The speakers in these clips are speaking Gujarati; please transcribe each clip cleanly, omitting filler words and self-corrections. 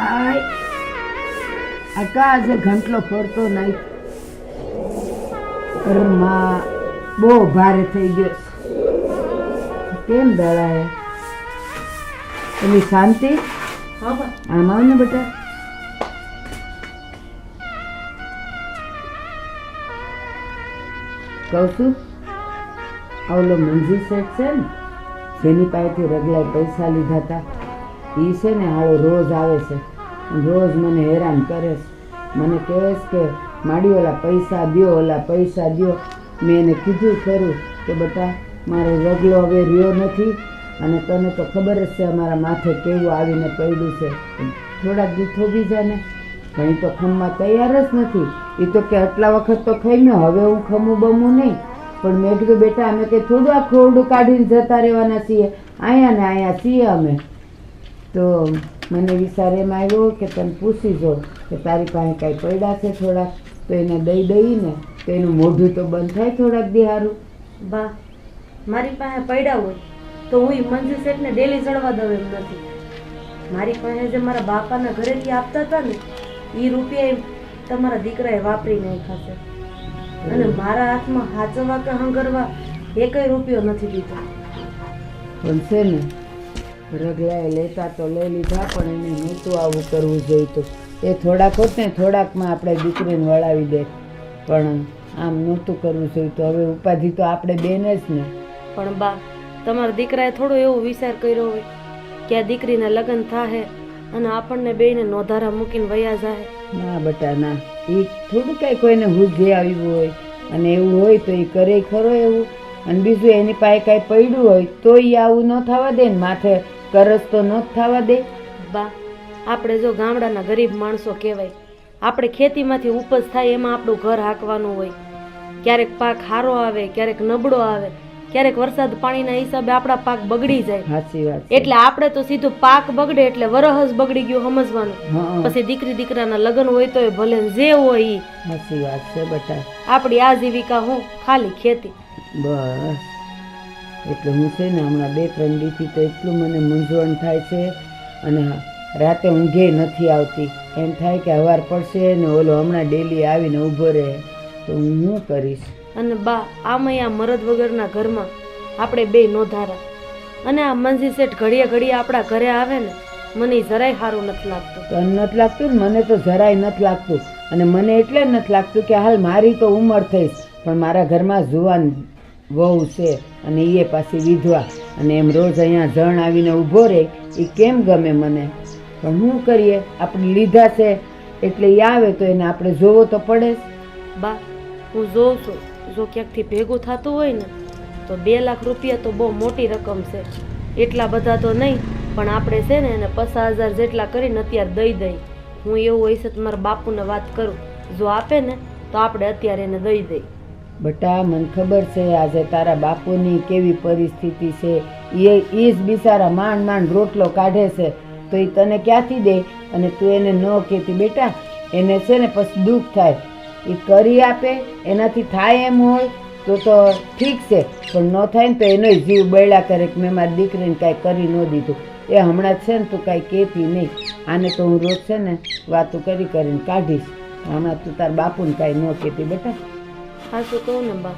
હાય આકાશ ઘંટલો ફરતો નહીં. ઘરમાં બહુ ભારે થઈ ગયો. કેમ દળાય એની શાંતિ? આમ આવ ને બેટા. કહું છું આવલો મંજી શેઠ છે ને જેની પાસેથી રગલાએ પૈસા લીધા હતા એ છે ને આવો રોજ આવે છે, રોજ મને હેરાન કરે છે. મને કહે કે માડી ઓલા પૈસા દ્યો, ઓલા પૈસા દ્યો. મેં એને કીધું ખરું કે બેટા મારો રગલો હવે રહ્યો નથી અને તને તો ખબર જ છે અમારા માથે કેવું આવીને પડ્યું છે. થોડાક દી થોભી જાય ને કંઈ તો ખમવા તૈયાર જ નથી. એ તો કે આટલા વખત તો ખાઈ હવે હું ખમું બમું નહીં. પણ મેં કીધું બેટા અમે કંઈ થોડું આ ખોરડું કાઢીને જતા રહેવાના છીએ, અહીંયા ને અહીંયા છીએ અમે. તો મને વિચાર એમ આવ્યો કે તને પૂછી જો કે તારી પાસે કાંઈ પડ્યા છે થોડાક, તો એને દઈ દઈને તો એનું મોઢું તો બંધ થાય થોડાક દી સારું. બા મારી પાસે પડ્યા હોય તો હું મંજુ શેઠને ડેલી ચડવા દઉં એમ નથી. મારી પાસે જે મારા બાપાના ઘરેથી આપતા હતા ને એ રૂપિયા તમારા દીકરાએ વાપરી નાખ્યા છે અને મારા હાથમાં હાચવા કે હંગરવા એકય રૂપિયો નથી દીધો. પણ છે ને રગલાએ લેતા તો લઈ લીધા પણ એને નહોતું આવું કરવું જોઈતું. એ થોડાક હોત ને થોડાકમાં આપણે દીકરીને વળાવી દે, પણ આમ નહોતું કરવું જોઈતું. હવે ઉપાધિ તો આપણે બેને જ ને. પણ બા તમારા દીકરાએ થોડો એવો વિચાર કર્યો હોય કે આ દીકરીના લગ્ન થાહે અને આપણને બેયને નોધારા મૂકીને વયા જાય. ના બેટા ના, એ થોડું કાંઈ કોઈને હુજે આવ્યું હોય અને એવું હોય તો એ કરે ખરો એવું. અને બીજું એની પાસે કાંઈ પડ્યું હોય તો એ આવું ન થવા દે ને, માથે કરજ તો ન થવા દે. બા આપણે જો ગામડાના ગરીબ માણસો કહેવાય, આપણે ખેતીમાંથી ઉપજ થાય એમાં આપણું ઘર હાંકવાનું હોય. ક્યારેક પાક સારો આવે, ક્યારેક નબળો આવે, ક્યારેક વરસાદ પાણીના હિસાબે આપણા પાક બગડી જાય. સાચી વાત. એટલે આપણે તો સીધું પાક બગડે એટલે વરહ જ બગડી ગયું સમજવાનું. પછી દીકરી દીકરાના લગ્ન હોય તો ભલે જે હોય ઈ. સાચી વાત છે બેટા. આપણી આજીવિકા હું ખાલી ખેતી. બસ એટલે હું છે ને હમણાં 2-3 દીથી તો એટલું મને મૂંઝવણ થાય છે અને રાતે ઊંઘે નથી આવતી. એમ થાય કે હવાર પડશે ને ઓલો હમણાં ડેલી આવીને ઊભો રહે તો હું શું કરીશ. અને બા આમાં આ મરદ વગરના ઘરમાં આપણે બે નોધારા અને આ મંજી શેઠ ઘડીએ ઘડીએ આપણા ઘરે આવે ને મને જરાય સારું નથી લાગતું. તને નથી લાગતું ને? મને તો જરાય નથી લાગતું. અને મને એટલે નથી લાગતું કે હાલ મારી તો ઉંમર થઈશ પણ મારા ઘરમાં જુવાન વહુ છે અને એ પાછી વિધવા અને એમ રોજ અહીંયા જણ આવીને ઊભો રહે એ કેમ ગમે મને. પણ શું કરીએ, આપણે લીધા છે એટલે એ આવે તો એને આપણે જોવો તો પડે જ. બા હું જોઉં છું, જો ક્યાંકથી ભેગું થતું હોય ને તો 2 લાખ રૂપિયા તો બહુ મોટી રકમ છે. એટલા બધા તો નહીં પણ આપણે છે ને એને 50,000 જેટલા કરીને અત્યારે દઈ દઈ. હું એવું હોય છે મારા બાપુને વાત કરું, જો આપે ને તો આપણે અત્યારે એને દઈ દઈ. બટા મને ખબર છે આજે તારા બાપુની કેવી પરિસ્થિતિ છે. એ જ બિચારા માંડ રોટલો કાઢે છે તો એ તને ક્યાંથી દે? અને તું એને ન કહેતી બેટા, એને છે ને પછી દુઃખ થાય. એ કરી આપે એનાથી થાય એમ હોય તો ઠીક છે, પણ ન થાય ને તો એનો જીવ બળ્યા કરે કે મેં મારી દીકરીને કાંઈ કરી ન દીધું. એ હમણાં છે ને તું કાંઈ કહેતી નહીં. આને તો હું રોજ છે ને વાતું કરીને કાઢીશ. હમણાં તું તાર બાપુને કાંઈ ન કહેતી બેટા. હા શું કહું ને બા,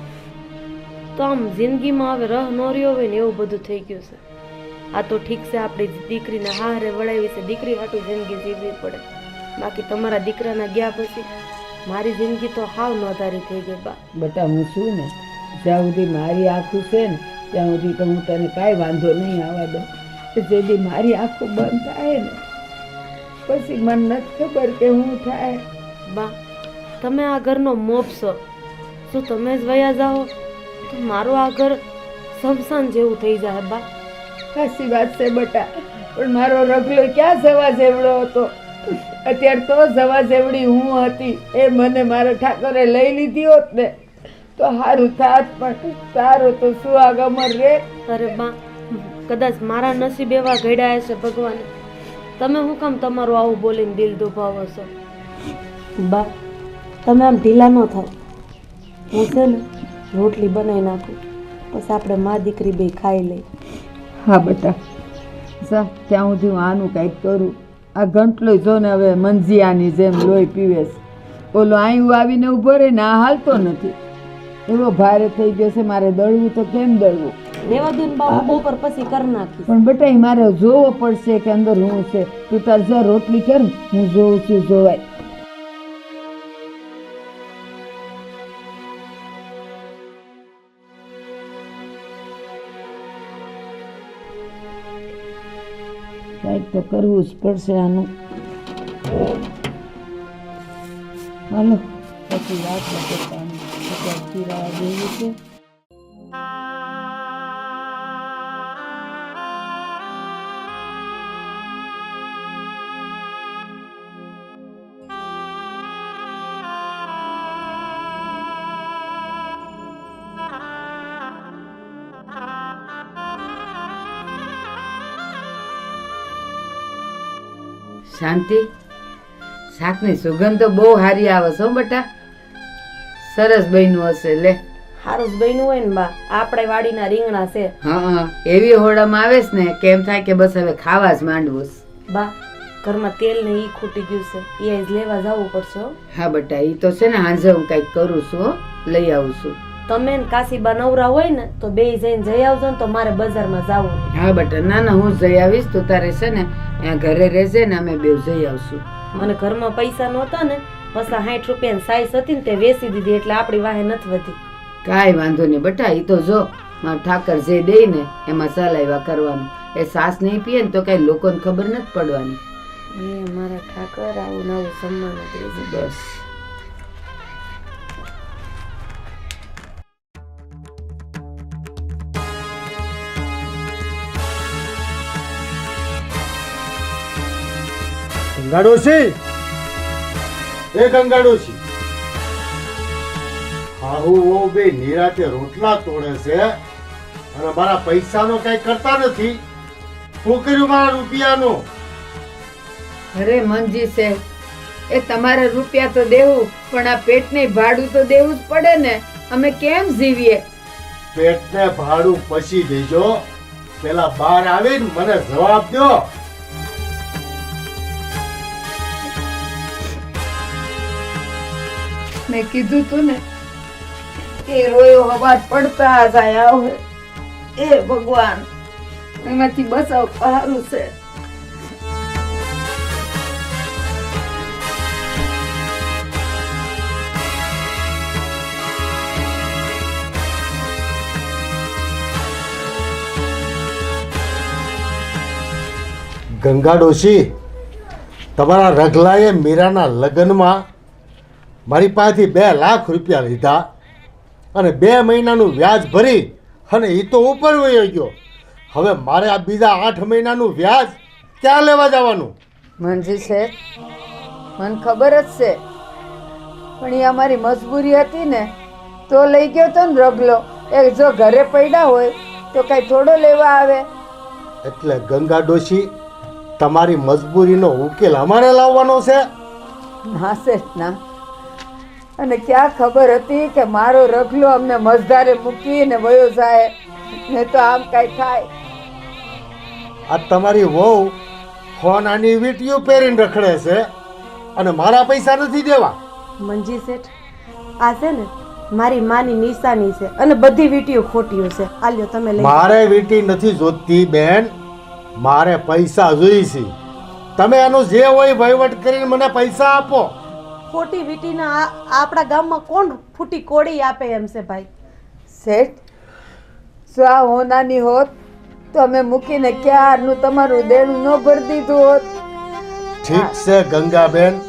તો આમ જિંદગીમાં હવે રહ ન રહ્યો હોય ને એવું બધું થઈ ગયું છે. આ તો ઠીક છે આપણી દીકરીને હારે વળાવી છે, દીકરી હાટું જિંદગી જીવવી પડે. બાકી તમારા દીકરાના ગયા પછી મારી જિંદગી તો હાવ નોંધારી થઈ ગઈ બા. બેટા હું છું ને જ્યાં સુધી મારી આંખું છે ને ત્યાં સુધી તો હું તને કાંઈ વાંધો નહીં આવવા દઉં. જેથી મારી આંખો બંધ થાય ને પછી મને નથી ખબર કે શું થાય. બા તમે આ ઘરનો મોભ છો, શું તમે જ વયા જાઓ તો મારું આ ઘર શમશાન જેવું થઈ જાય. બા સાચી વાત છે બેટા, પણ મારો રગલો ક્યાં જવા જેવડો હતો. અત્યારે તો જવા જેવડી હું હતી. એ મને મારા ઠાકોરે લઈ લીધી હોત ને તો સારું થાત, પણ તારો તો શું આગમર રે. અરે બા કદાચ મારા નસીબ એવા ઘડ્યા છે ભગવાને. તમે શું કામ તમારું આવું બોલીને દિલ દુભાવો છો? બા તમે આમ ઢીલા ન થાવ. હું છે ને રોટલી બનાવી નાખું પછી આપણે મા દીકરી બે ખાઈ લઈ. હા બેટા, ત્યાં સુધી હું આનું કંઈક કરું. આ ગંટલો જો ને હવે મંજીયાની જેમ લોહી પીવે છે. ઓલો આયું આવીને ઊભો રહે ને આ હાલતો નથી. એવો ભારે થઈ ગયો છે, મારે દળવું તો કેમ દળવું? રેવા દો ને બા, હું બપોર પછી કરી નાખીશ. પણ બેટા મારે જોવો પડશે કે અંદર હું છે. તું તાર જા રોટલી કર, હું જોઉં છું જોવાય. કંઈક તો કરવું જ પડશે આનું. હાલો પછી વાત કરવાની ચીરા જેવી છે. શાંતિ, શાકની સુગંધ તો બહુ સારી આવે છે હો બેટા. સરસ બન્યું હશે. લે હારું જ બન્યું હોય ને બા, આપણે વાડીના રીંગણા છે. હા, એવી હોળામાં આવે છે ને કેમ થાય કે બસ હવે ખાવા જ માંડવું છે. બા, ઘરમાં તેલ ને ઈ ખૂટી ગયું છે, એ લેવા જવું પડશે હો. હા બેટા, ઈ તો છે ને હાંજે હું કંઈક કરું છું હો, લઈ આવું છું. તમે ને કાશીબા નવરા હોય ને તો બે જઈને જઈ આવજો ને, તો મારે બજારમાં જવું. હા બેટા, ના ના હું જઈ આવીશ. તું તારે છે ને ત્યાં ઘરે રહેજે ને, અમે બે જઈ આવશું. મને ઘરમાં પૈસા નહોતા ને, પછી 60 રૂપિયાની સાઈઝ હતી ને તે વેચી દીધી, એટલે આપણી વાહે નથી વધી. કાંઈ વાંધો નહીં બેટા, ઈ તો જો મારા ઠાકર જે દે ને એમાં ચલાવ્યા કરવાનું. એ સાસ નહીં પીએ ને તો કઈ લોકોને ખબર નથી પડવાની. એ મારા ઠાકર આવું નવું સન્માન દેજે. બસ ગંગાડોશી, એ ગંગાડોશી, હાહુ વહુ બે નિરાતે રોટલા તોડે છે અને મારા પૈસાનો કઈ કરતા નથી. શું કર્યું મારા રૂપિયાનો? અરે મંજી છે, એ તમારે રૂપિયા તો દેવું, પણ આ પેટને ભાડું તો દેવું જ પડે ને. અમે કેમ જીવીએ? પેટને ભાડું પછી દેજો, પેલા બહાર આવીને મને જવાબ દો. મેં કીધું તું ને એ રોયો અવાજ પડતા જાય આવે. એ ભગવાન, એમાંથી બચાવ સારું છે. ગંગાડોશી, તમારા રઘલાએ મીરાના લગ્નમાં મારી પાસેથી 2 લાખ રૂપિયા લીધા અને 2 મહિનાનું વ્યાજ ભરી અને એ તો ઉપર વયો ગયો. હવે મારે આ બીજા 8 મહિનાનું વ્યાજ ક્યાં લેવા જવાનું? મંજી છે, મને ખબર જ છે, પણ એ અમારી મજબૂરી હતી ને તો લઈ ગયો તો ને રગલો. એ જો ઘરે પડ્યા હોય તો કઈ થોડો લેવા આવે. એટલે ગંગાડોશી, તમારી મજબૂરીનો ઉકેલ અમારે લાવવાનો છે? ના શેઠ ના. અને ક્યાં ખબર હતી કે મારો રગલો અમને મજદારે મૂકીને વયો જાય ને તો આમ કઈ થાય. આ તમારી વહુ હોનાની વીંટીઓ પહેરીને રખડે છે અને મારા પૈસા નથી દેવા. મંજી શેઠ, આ છે ને મારી માની નિશાની છે અને બધી વીંટીઓ ખોટીઓ છે. આલ્યો તમે લઈ. મારે વીંટી નથી જોતી બેન, મારે પૈસા જોઈશે. તમે આનું જે હોય વહીવટ કરીને મને પૈસા આપો. ખોટી વીંટીના આપણા ગામમાં કોણ ફૂટી કોડી આપે એમ છે ભાઈ? શેઠ, જો આ હોનાની હોત તો અમે મૂકીને ક્યારનું તમારું દેણું ન ભરી દીધું હોત. ઠીક છે ગંગાબેન,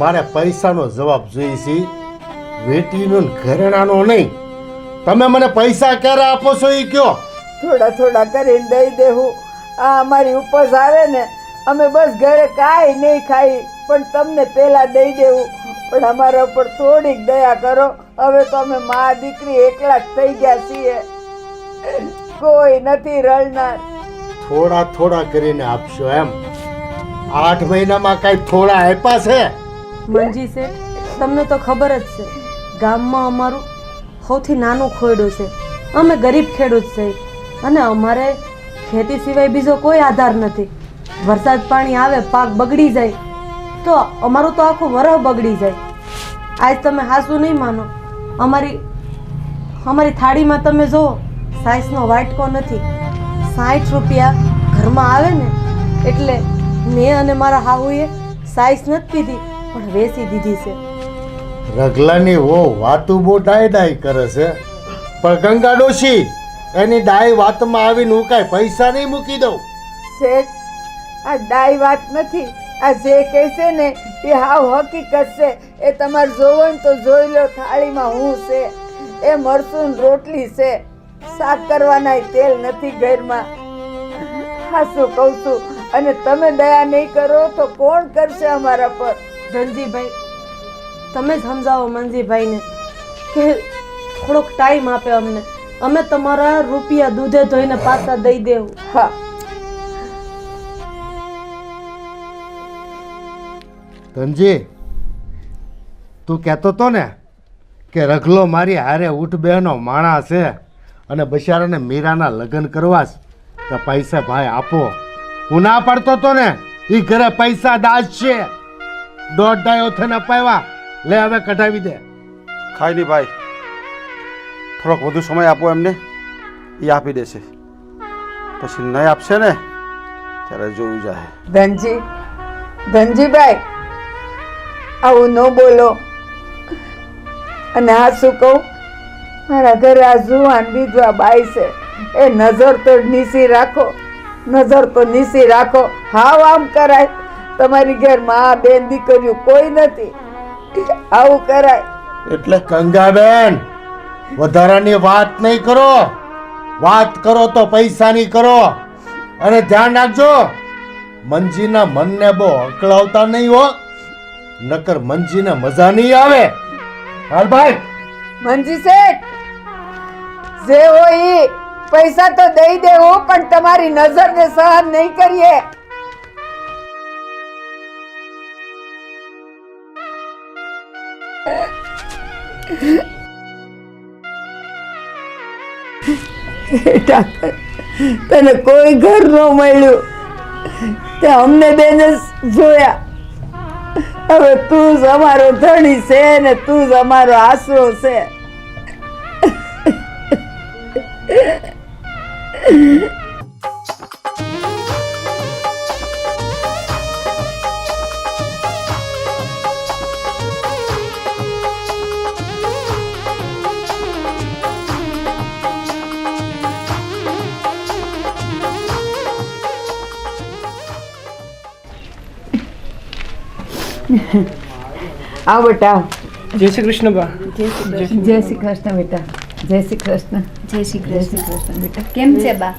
મારે પૈસાનો જવાબ જોઈશે, વીંટીનો ને ઘરેણાનો નહીં. તમે મને પૈસા ક્યારે આપો છો એ કયો? થોડા થોડા કરીને દઈ દેવું. આ અમારી ઉપજ આવે ને, અમે બસ ઘરે કાંઈ નહીં ખાઈ, પણ તમને પહેલા દઈ દેવું. પણ અમારા ઉપર થોડીક દયા કરો. હવે તો અમે મા દીકરી એકલા જ થઈ ગયા છીએ, કોઈ નથી રળનાર. થોડા થોડા કરીને આપશો એમ? 8 મહિનામાં કઈ થોડા આપ્યા છે? મંજી શેઠ, તમને તો ખબર જ છે, ગામમાં અમારું સૌથી નાનું ખોયડું છે. અમે ગરીબ ખેડૂત છે અને અમારે ખેતી સિવાય બીજો કોઈ આધાર નથી. વરસાદ પાણી આવે, પાક બગડી જાય તો અમારું તો આખું વરહ બગડી જાય. આજ તમે હાસુ નહીં માનો, અમારી થાળીમાં તમે જુઓ, સાઈસનો વાટકો નથી. 60 રૂપિયા ઘરમાં આવે ને એટલે મેં અને મારા હાહુએ સાઈસ નથી પીધી પણ વેચી દીધી છે. રગલાની વો વાતું બહુ ડાય કરે છે, પણ ગંગા ડોશી એની ડાય વાતમાં આવીને હું કાંઈ પૈસા નહીં મૂકી દઉં. શેઠ, આ ડાય વાત નથી. આ જે કહે છે ને એ હાવ હકીકત છે. એ તમારે જોવો ને તો જોઈ લો, થાળીમાં હું છે એ મરચું ને રોટલી છે, શાક કરવાના તેલ નથી ઘરમાં. હા શું કહું છું, અને તમે દયા નહીં કરો તો કોણ કરશે અમારા પર? ધનજીભાઈ, તમે જ સમજાવો મંજીભાઈને કે થોડોક ટાઈમ આપે અમને, અમે તમારા રૂપિયા દૂધે ધોઈને પાછા દઈ દેવું. હા, ધનજી, તું કહેતો તો ને કે રગલો મારી હારે ઉઠ બેનો માણસ છે અને બિચારાને મીરાના લગ્ન કરવા છે, તો પૈસા ભાઈ આપો. હું ના પાડતો તો ને, એ ઘરે પૈસા દાજ છે, 1.5 થઈને અપાવ્યા. લે હવે કઢાવી દે. ખાઈ નહીં ભાઈ, થોડોક વધુ સમય આપો એમને, એ આપી દેશે. પછી નહીં આપશે ને ત્યારે જોયું જાય. ધનજીભાઈ, આવું ન બોલો. અને હા શું કહું, મારા ઘરે આ જુવાન વિધવા બાઈ છે, એ નજર તો નીસી રાખો, નજર તો નીસી રાખો. હાવ આમ કરાય? તમારી ઘર માં બેન દીકરીઓ કોઈ નથી, આવું કરાય? એટલે ગંગાબેન, વધારાની વાત નહીં કરો. વાત કરો તો પૈસાની કરો. અને ધ્યાન રાખજો, મંજીના મનને બહુ અકળાવતા નહીં હો, નકર મંજીને મજા નહીં આવે. હાલ ભાઈ. મંજી શેઠ, જે હોય ઈ પૈસા તો દઈ દેવો, પણ તમારી નજરને સહન નહીં કરીએ. બેટા, તને કોઈ ઘર ન મળ્યું, તે અમને બેને જોયા. હવે તું જ અમારો ધણી છે ને તું જ અમારો આશરો છે. આવ બેટા. જય શ્રી કૃષ્ણ બા. જય શ્રી કૃષ્ણ બેટા. જય શ્રી કૃષ્ણ. જય શ્રી કૃષ્ણ બેટા. કેમ છે બા?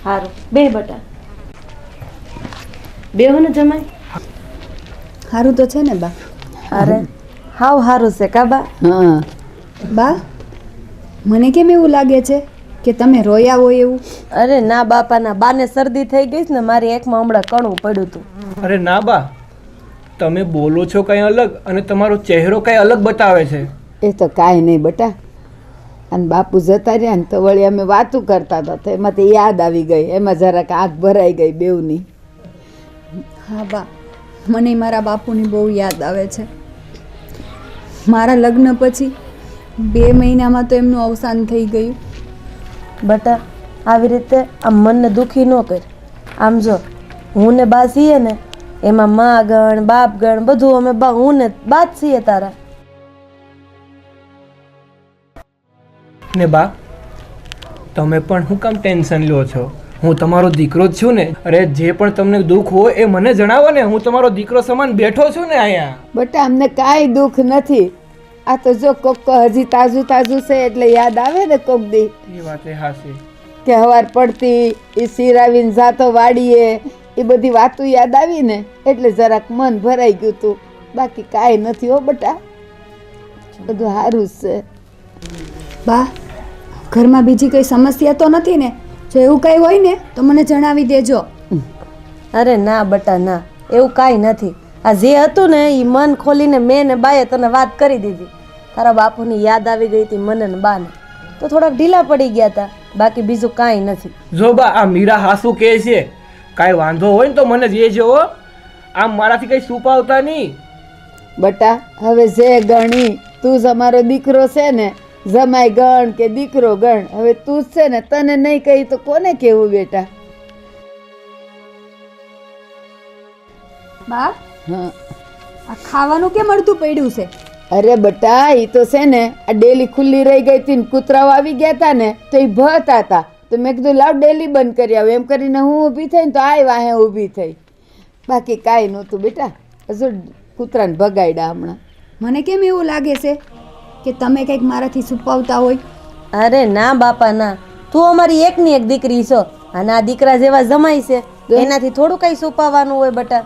હારું, બે બટા બેહો ને જમાઈ. સારું તો છે ને બા? અરે હાવ હારું છે કાબા. હા બા, મને કેમ એવું લાગે છે કે તમે રોયા હોય એવું? અરે ના બાપાના, બાને શરદી થઈ ગઈ છે ને, મારી એકમાં હમણાં કણું પડ્યું હતું. અરે ના બા, તમે બોલો છો કંઈ અલગ અને તમારો ચહેરો કંઈ અલગ બતાવે છે. એ તો કાંઈ નહીં બેટા. અને બાપુ જતા રહ્યા ને તો વળી અમે વાતું કરતા હતા, તો એમાંથી યાદ આવી ગઈ, એમાં જરાક આંખ ભરાઈ ગઈ બેવની. હા બા, મને મારા બાપુની બહુ યાદ આવે છે. મારા લગ્ન પછી 2 મહિનામાં તો એમનું અવસાન થઈ ગયું. બટા આવી રીતે આમ મનને દુખી ન કર. આમ જો હું ને બા છીએ ને, એમાં મા ગણ બાપ ગણ બધું અમે હું ને બા જ છીએ તારા. ને બા, તમે પણ શું કામ ટેન્શન લો છો? હું તમારો દીકરો જ છું ને. અરે જે પણ તમને દુઃખ હોય એ મને જણાવો ને, હું તમારો દીકરો સમાન બેઠો છું ને અહીંયા. બેટા અમને કાંઈ દુઃખ નથી. આ તો જો કોક હજી તાજું તાજું છે એટલે યાદ આવે ને કોક દી એ વાત એ હાસી કે હવાર પડતી એ સિરાવીને જાતો વાડીએ, એ બધી વાતો યાદ આવી ને એટલે જરાક મન ભરાઈ ગયું તું. બાકી કાંઈ નથી હો બેટા, બધું સારું જ છે. બા, ઘરમાં બીજી કઈ સમસ્યા તો નથી ને? જો એવું કંઈ હોય ને તો મને જણાવી દેજો. અરે ના બટા ના, એવું કાંઈ નથી. આ જે હતું ને એ મન ખોલીને મેં ને બાએ તને વાત કરી દીધી. તારા બાપુની યાદ આવી ગઈ હતી મને ને બાને, તો થોડાક ઢીલા પડી ગયા હતા. બાકી બીજું કાંઈ નથી. જો બા, આ મીરા હાસુ કહે છે કાંઈ વાંધો હોય ને તો મને જે હો, આમ મારાથી કંઈ છુપાવતા નહીં. બટા હવે જે ગણી તું જ અમારો દીકરો છે ને, જમાઈ ગણ કે દીકરો ગણ, હવે તું જ છે ને, તને નહીં કહી તો કોને કેવું બેટા? બા હા આ ખાવાનું કેમ અડધું પડ્યું છે? અરે બટા એ તો છે ને, આ ડેલી ખુલ્લી રહી ગઈ હતી ને કૂતરાઓ આવી ગયા હતા ને તો એ ભતા હતા, તો મેં કીધું લાવ ડેલી બંધ કરી આવું, એમ કરીને હું ઊભી થઈ ને તો આ વાહે ઊભી થઈ, બાકી કાંઈ નહોતું બેટા. હજુ કૂતરાને ભગાડ્યા હમણાં. મને કેમ એવું લાગે છે કે તમે કંઈક મારાથી છુપાવતા હોય? અરે ના બાપા ના, તું અમારી એકની એક દીકરી છો અને આ દીકરા જેવા જમાઈ છે, એનાથી થોડું કઈ છુપાવવાનું હોય બટા.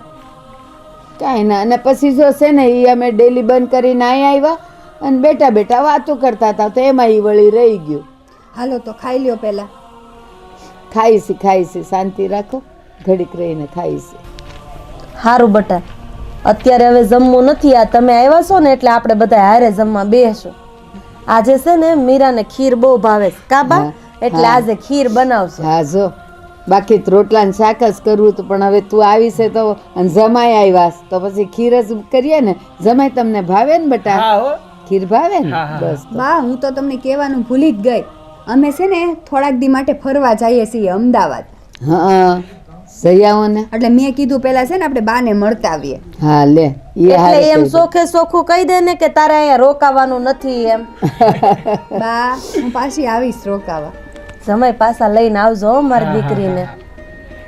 કાંઈ ના. અને પછી જો છે ને એ અમે ડેલી બંધ કરીને અહીં આવ્યા અને બેઠા બેઠા વાતો કરતા હતા, તો એમાં એ વળી રહી ગયું. હાલો તો ખાઈ લ્યો પહેલાં. ખાઈશી, શાંતિ રાખો, ઘડીક રહીને ખાઈશી. હારું બટા, અત્યારે હવે જમવું નથી, આ તમે આવ્યા છો ને એટલે આપણે બધા હારે જમવા બેસશું. આજે છે ને મીરાને ખીર બહુ ભાવે છે કાબા, એટલે આજે ખીર બનાવશે. હા જો, બાકી તો રોટલા ને શાક જ કરવું હતું, પણ હવે તું આવી છે તો અને જમાઈ આવ્યા તો પછી ખીર જ કરીએ ને. જમાઈ તમને ભાવે ને બટા? હા હો. ખીર ભાવે ને? હા, હા. બસ તો. બા હું તો તમને કહેવાનું ભૂલી જ ગઈ, અમે છે ને થોડાક દી માટે ફરવા જઈએ છીએ અમદાવાદ. હા જઈ આવો ને. એટલે મેં કીધું પહેલા છે ને આપણે બાને મળતા આવીએ. હા લે, એ એટલે એમ સોખે સોખું કહી દે ને કે તારે અહીંયા રોકાવાનું નથી એમ. બા હું પાછી આવીશ રોકાવા. જમાઈ પાછા લઈને આવજો હો મારી દીકરીને.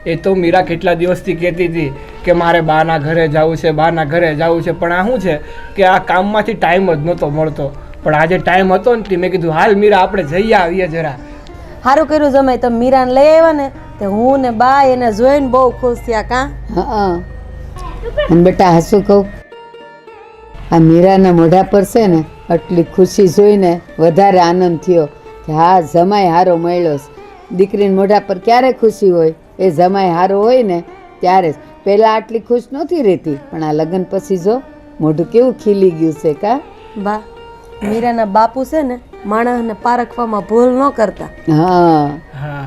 એ તો મીરા કેટલા દિવસથી કહેતી હતી કે મારે બાના ઘરે જવું છે, બાના ઘરે જવું છે, પણ આ શું છે કે આ કામમાંથી ટાઈમ જ નહોતો મળતો, પણ આજે ટાઈમ હતો ને મેં કીધું હાલ મીરા આપણે જઈ આવીએ જરા. સારું કર્યું જમાઈ, તમે મીરાને લઈ આવ્યા ને તે હું ને બા એને જોઈને બહુ ખુશ થયા કા. હા અને બેટા હાસું કહું, આ મીરાના મોઢા પર છે ને આટલી ખુશી જોઈને વધારે આનંદ થયો કે હા જમાઈ હારો મળ્યો છે. દીકરીના મોઢા પર ક્યારે ખુશી હોય? એ જમાઈ હારો હોય ને ત્યારે જ. પહેલાં આટલી ખુશ નહોતી રહેતી, પણ આ લગ્ન પછી જો મોઢું કેવું ખીલી ગયું છે કા. બા મીરાના બાપુ છે ને માણસને પારખવામાં ભૂલ ન કરતા. હા હા,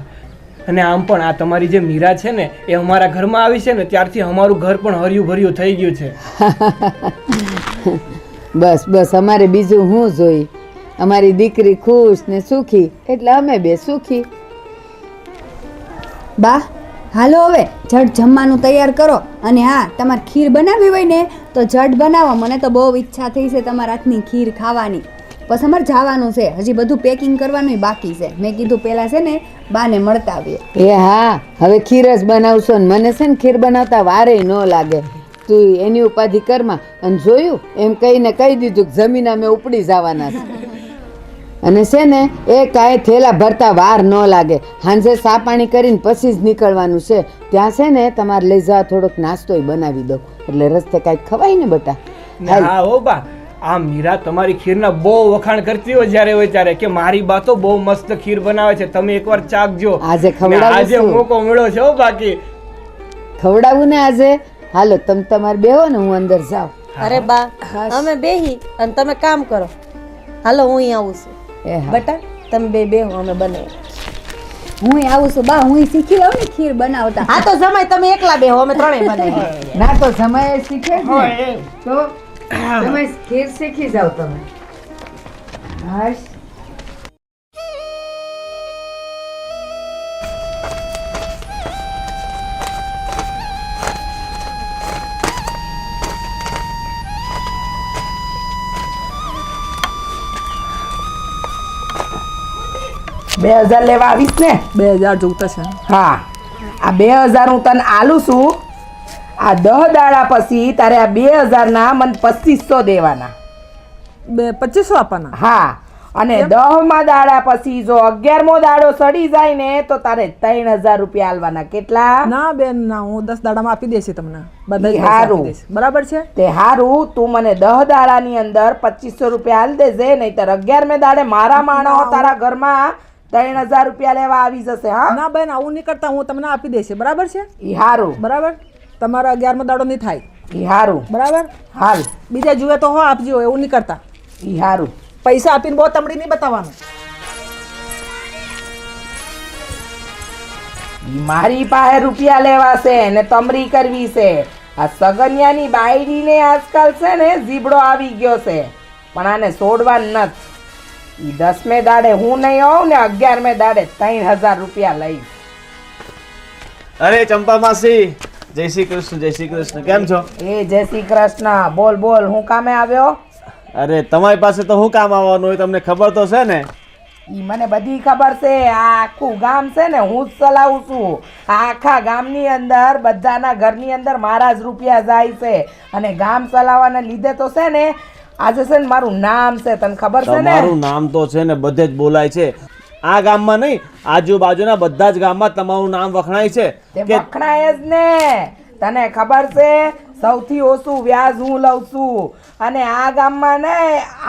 અને આમ પણ આ તમારી જે મીરા છે ને એ અમારા ઘરમાં આવી છે ને ત્યારથી અમારું ઘર પણ હર્યું ભર્યું થઈ ગયું છે. બસ બસ, અમારે બીજું હું જોઈ? અમારી દીકરી ખુશ ને સુખી એટલે અમે બે સુખી. બા હાલો હવે ઝટ જમવાનું તૈયાર કરો, અને હા તમારે ખીર બનાવવી હોય ને તો ઝટ બનાવો, મને તો બહુ ઈચ્છા થઈ છે તમારા હાથની ખીર ખાવાની. બસ અમારે જવાનું છે, હજી બધું પેકિંગ કરવાનું બાકી છે. મેં કીધું પહેલાં છે ને બાને મળતા આવીએ. એ હા, હવે ખીર જ બનાવશો ને મને છે ને ખીર બનાવતા વારે ન લાગે. તું એની ઉપાધિ કરમાં. અને જોયું એમ કહીને કહી દીધું કે જમીન અમે ઉપડી જવાના છે. અને છે ને એ કાંઈ થેલા ભરતા વાર ન લાગે. સાંજે ચા પાણી કરીને પછી જ નીકળવાનું છે. ત્યાં છે ને તમારે લઈ જવા થોડોક નાસ્તોય બનાવી દો, એટલે રસ્તે કાંઈક ખવાય ને બેટા. હા હો બા, આ મીરા તમારી ખીરના બહુ વખાણ કરતી હોય જ્યારે હોય ત્યારે કે મારી બા તો બહુ મસ્ત ખીર બનાવે છે, તમે એકવાર ચાખજો. આજે ખવડાવું આજે છું. મોકો મળ્યો છે હો. બાકી ખવડાવું ને આજે. હાલો તમે તમારે બેહો ને, હું અંદર જાઉં. અરે બા અમે બેહી અને તમે કામ કરો. હાલો હું અહીં આવું છું. એ હા. બટા તમે બે બેહો, અમે બનાવી. હું આવું છું બા, હું શીખી લઉં ને ખીર બનાવતા. હા તો જમાઈ તમે એકલા બેહો, અમે ત્રણેય બનાવી. ના તો સમય શીખે જ હોય ને. એમ. તો તમે ખીર શીખી જાવ તમે. હાશ. બે 2000 લેવા આવીશ ને? 2000 જોઈતા છે. હા, આ 2000 હું તને આલું છું. આ 10 દાડા પછી તારે આ 2000 ના મને 2500 દેવાના. 2500 આપવાના. હા, અને 10મા દાડા પછી જો 11મો દાડો સડી જાય ને તો તારે 3000 રૂપિયા આલવાના. કેટલા? ના બેન ના, હું 10 દાડામાં આપી દઈશ તમને બધા જ ઈ પૈસા આપી હારું. દઈશ. બરાબર છે? તે હારું, તું મને 10 દાડાની અંદર 2500 રૂપિયા આલ દેજે, નહીતર 11મે દાડે મારા માણસો તારા ઘરમાં 3000 રૂપિયા લેવા આવી જશે. હા ના બેન આવું નહીં કરતા, હું તમને આપી દઈશ. બરાબર છે? ઈ હારું. બરાબર, તમારા 11મો દાડો નહીં થાય. ઈ હારું. બરાબર, હાલ. બીજા જુએ તો હો આપજો, એવું નહીં કરતા. ઈ હારું. પૈસા આપીને બહુ તમડી નહીં બતાવવાનું. ઈ મારી પાસે રૂપિયા લેવા છે ને તમરી કરવી છે. આ સગનિયાની બાયડીને આજકાલ છે ને જીબડો આવી ગયો છે, પણ આને છોડવાનું નથી. ઈ 10મે દાડે હું નહીં આવું ને 11મે દાડે 3000 રૂપિયા લઈશ. અરે ચંપા માસી, જય શ્રી કૃષ્ણ. જય શ્રી કૃષ્ણ. કેમ છો? એ જય શ્રી કૃષ્ણ. બોલ બોલ, હું કામે આવ્યો? અરે તમારી પાસે તો હું કામ આવવાનું હોય, તમને ખબર તો છે ને. ઈ મને બધી ખબર છે. આ આખું ગામ છે ને હું જ ચલાવું છું. આ આખા ગામની અંદર બધાના ઘરની અંદર મારા જ રૂપિયા જાય છે, અને ગામ ચલાવવાના લીધે તો છે ને આજે છે ને મારું નામ છે. તને ખબર છે ને? તમારું નામ તો છે ને બધે જ બોલાય છે. આ ગામમાં નહીં, આજુબાજુના બધા જ ગામમાં તમારું નામ વખણાય છે. તે વખણાય જ ને. તને ખબર છે સૌથી ઓછું વ્યાજ હું લઉં છું, અને આ ગામમાં ને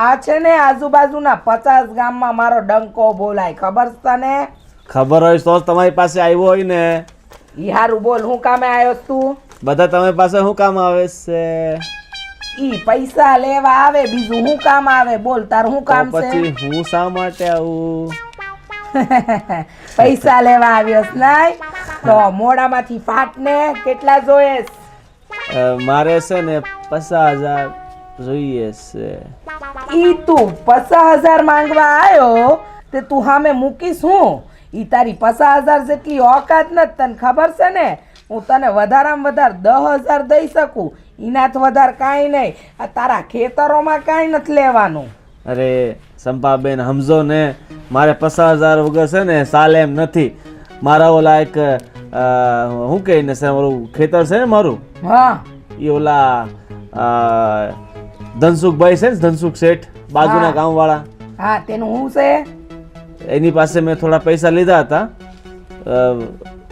આ છે ને આજુબાજુના 50 ગામમાં મારો ડંકો બોલાય. ખબર છે તને? ખબર હોય તો જ તમારી પાસે આવ્યો હોય ને. ઈ હારું બોલ, હું કામે આવ્યો તું? બધા તમારી પાસે શું કામ આવે છે? ઈ પૈસા લેવા આવે, બીજું હું કામ આવે? બોલ, તારું શું કામ તો છે? પછી હું શા માટે આવું? પૈસા લેવા આવ્યો છે નહીં? તો મોડામાંથી ફાટ ને. કેટલા જોઈએ? મારે છે ને 50,000 જોઈએ છે. ઈ તું 50,000 માંગવા આવ્યો તે તું સામે મૂકીશ હું? ઈ તારી 50,000 જેટલી ઓકાત નથી. તને ખબર છે ને હું તને વધારામાં વધારે 10,000 દઈ શકું, એનાથી વધારે કાંઈ નહીં. આ તારા ખેતરોમાં કાંઈ નથી લેવાનું. અરે સંપાબેન, સમજો ને, મારે 50,000 વગર છે ને સાલે એમ નથી. મારા ઓલા એક શું કહીને છે, ઓલું ખેતર છે ને મારું, હા, એ ઓલા ધનસુખભાઈ છે ને, ધનસુખ શેઠ, બાજુના ગામવાળા, હા, તેનું શું છે? એની પાસે મેં થોડા પૈસા લીધા હતા.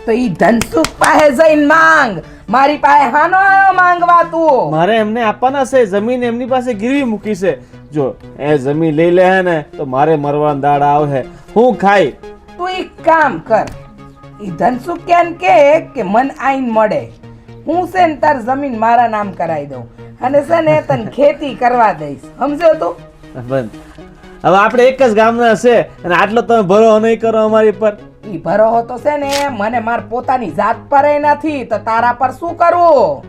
તો ઈ ધનસુખ પાસે જઈને માંગ. મારી પાસે હાનો આવ્યો માંગવા તું? મારે એમને આપવાના છે. જમીન એમની પાસે ગીરવી મૂકી છે. જો એ જમીન લઈ લે ને તો મારે મરવાના દાડા આવે. હું ખાઈ? તું એક કામ કર, ઈ ધનસુખ કે મન આઈન મળે, હું છે ને તાર જમીન મારા નામ કરાવી દઉં, અને છે ને તને ખેતી કરવા દઈશ. સમજો તું? બંધ. હવે આપણે એક જ ગામના છે અને આટલો તમે ભરો નહીં કરો અમારી પર. ઈ ભરોહો તો છે ને મને માર પોતાની જાત પર નથી, તો તારા પર શું કરવું?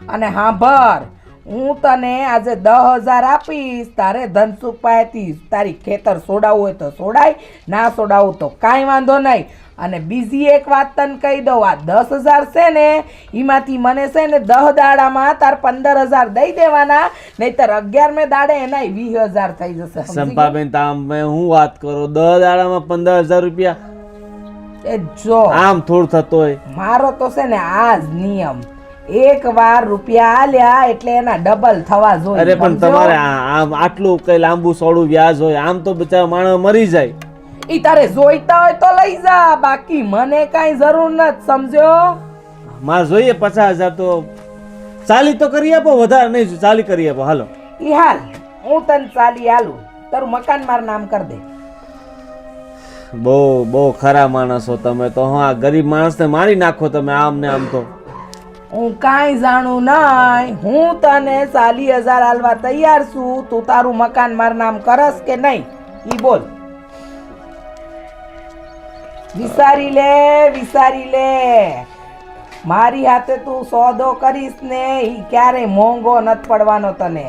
અને હાંભર, હું તને આજે 10,000 આપીશ. તારે ધનસુખ પાસેથી તારી ખેતર છોડાવવું હોય તો છોડાય, ના છોડાવવું તો કાંઈ વાંધો નહીં. અને બીજી એક વાત તને કહી દઉં, આ 10,000 છે ને એમાંથી મને છે ને 10 દાડામાં તાર 15,000 દઈ દેવાના, નહીતર 11મે દાડે એના 20,000 થઈ જશે. સંપાબેન, તમે હું વાત કરો? 10 દાડામાં 15,000 રૂપિયા? એ જો આમ થોડું થતો હોય. મારો તો છે ને આ જ નિયમ, એક વાર રૂપિયા આલ્યા એટલે એના ડબલ થવા જોઈએ. અરે પણ તમારે આમ આટલું કઈ લાંબુ સોળું વ્યાજ હોય? આમ તો બિચારા માણસ મરી જાય. ઈ તારે જોઈતા હોય તો લઈ જા, બાકી મને કાંઈ જરૂર નથી. સમજ્યો? મારે જોઈએ 50,000 તો 40 તો કરી આપો, વધારે નહીં, 40 કરી આપો. હાલો. ઈ હાલ, હું તને 40 આલું. તારું મકાન મારું નામ કરી દે. બહુ ખરા માણસો તમે તો. હા, ગરીબ માણસને મારી નાખો તમે આમ ને આમ તો. હું કાંઈ જાણું નહીં. હું તને 40,000 આલવા તૈયાર છું. તું તારું મકાન મારું નામ કરસ કે નહીં ઈ બોલ. વિચારી લે, વિચારી લે. મારી હાથે તું સોદો કરીશ ને ઈ ક્યારેય મોંઘો નથી પડવાનો તને.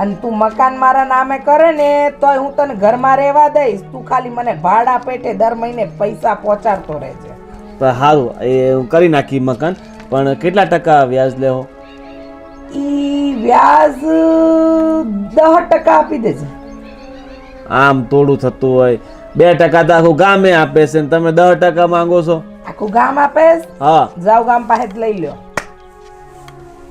અને તું મકાન મારા નામે કરે ને તોય હું તને ઘરમાં રહેવા દઈશ. તું ખાલી મને ભાડા પેટે દર મહિને પૈસા પહોંચાડતો રહેજે. સારું, એ હું કરી નાખી મકાન. પણ કેટલા ટકા વ્યાજ લેવો? ઈ વ્યાજ 10% આપી દેજે. આમ થોડું થતું હોય. 2% તો આખું ગામે આપે છે ને તમે 10% માંગો છો? આખું ગામ આપેસ? હા. જાવ ગામ પાસે જ લઈ લ્યો.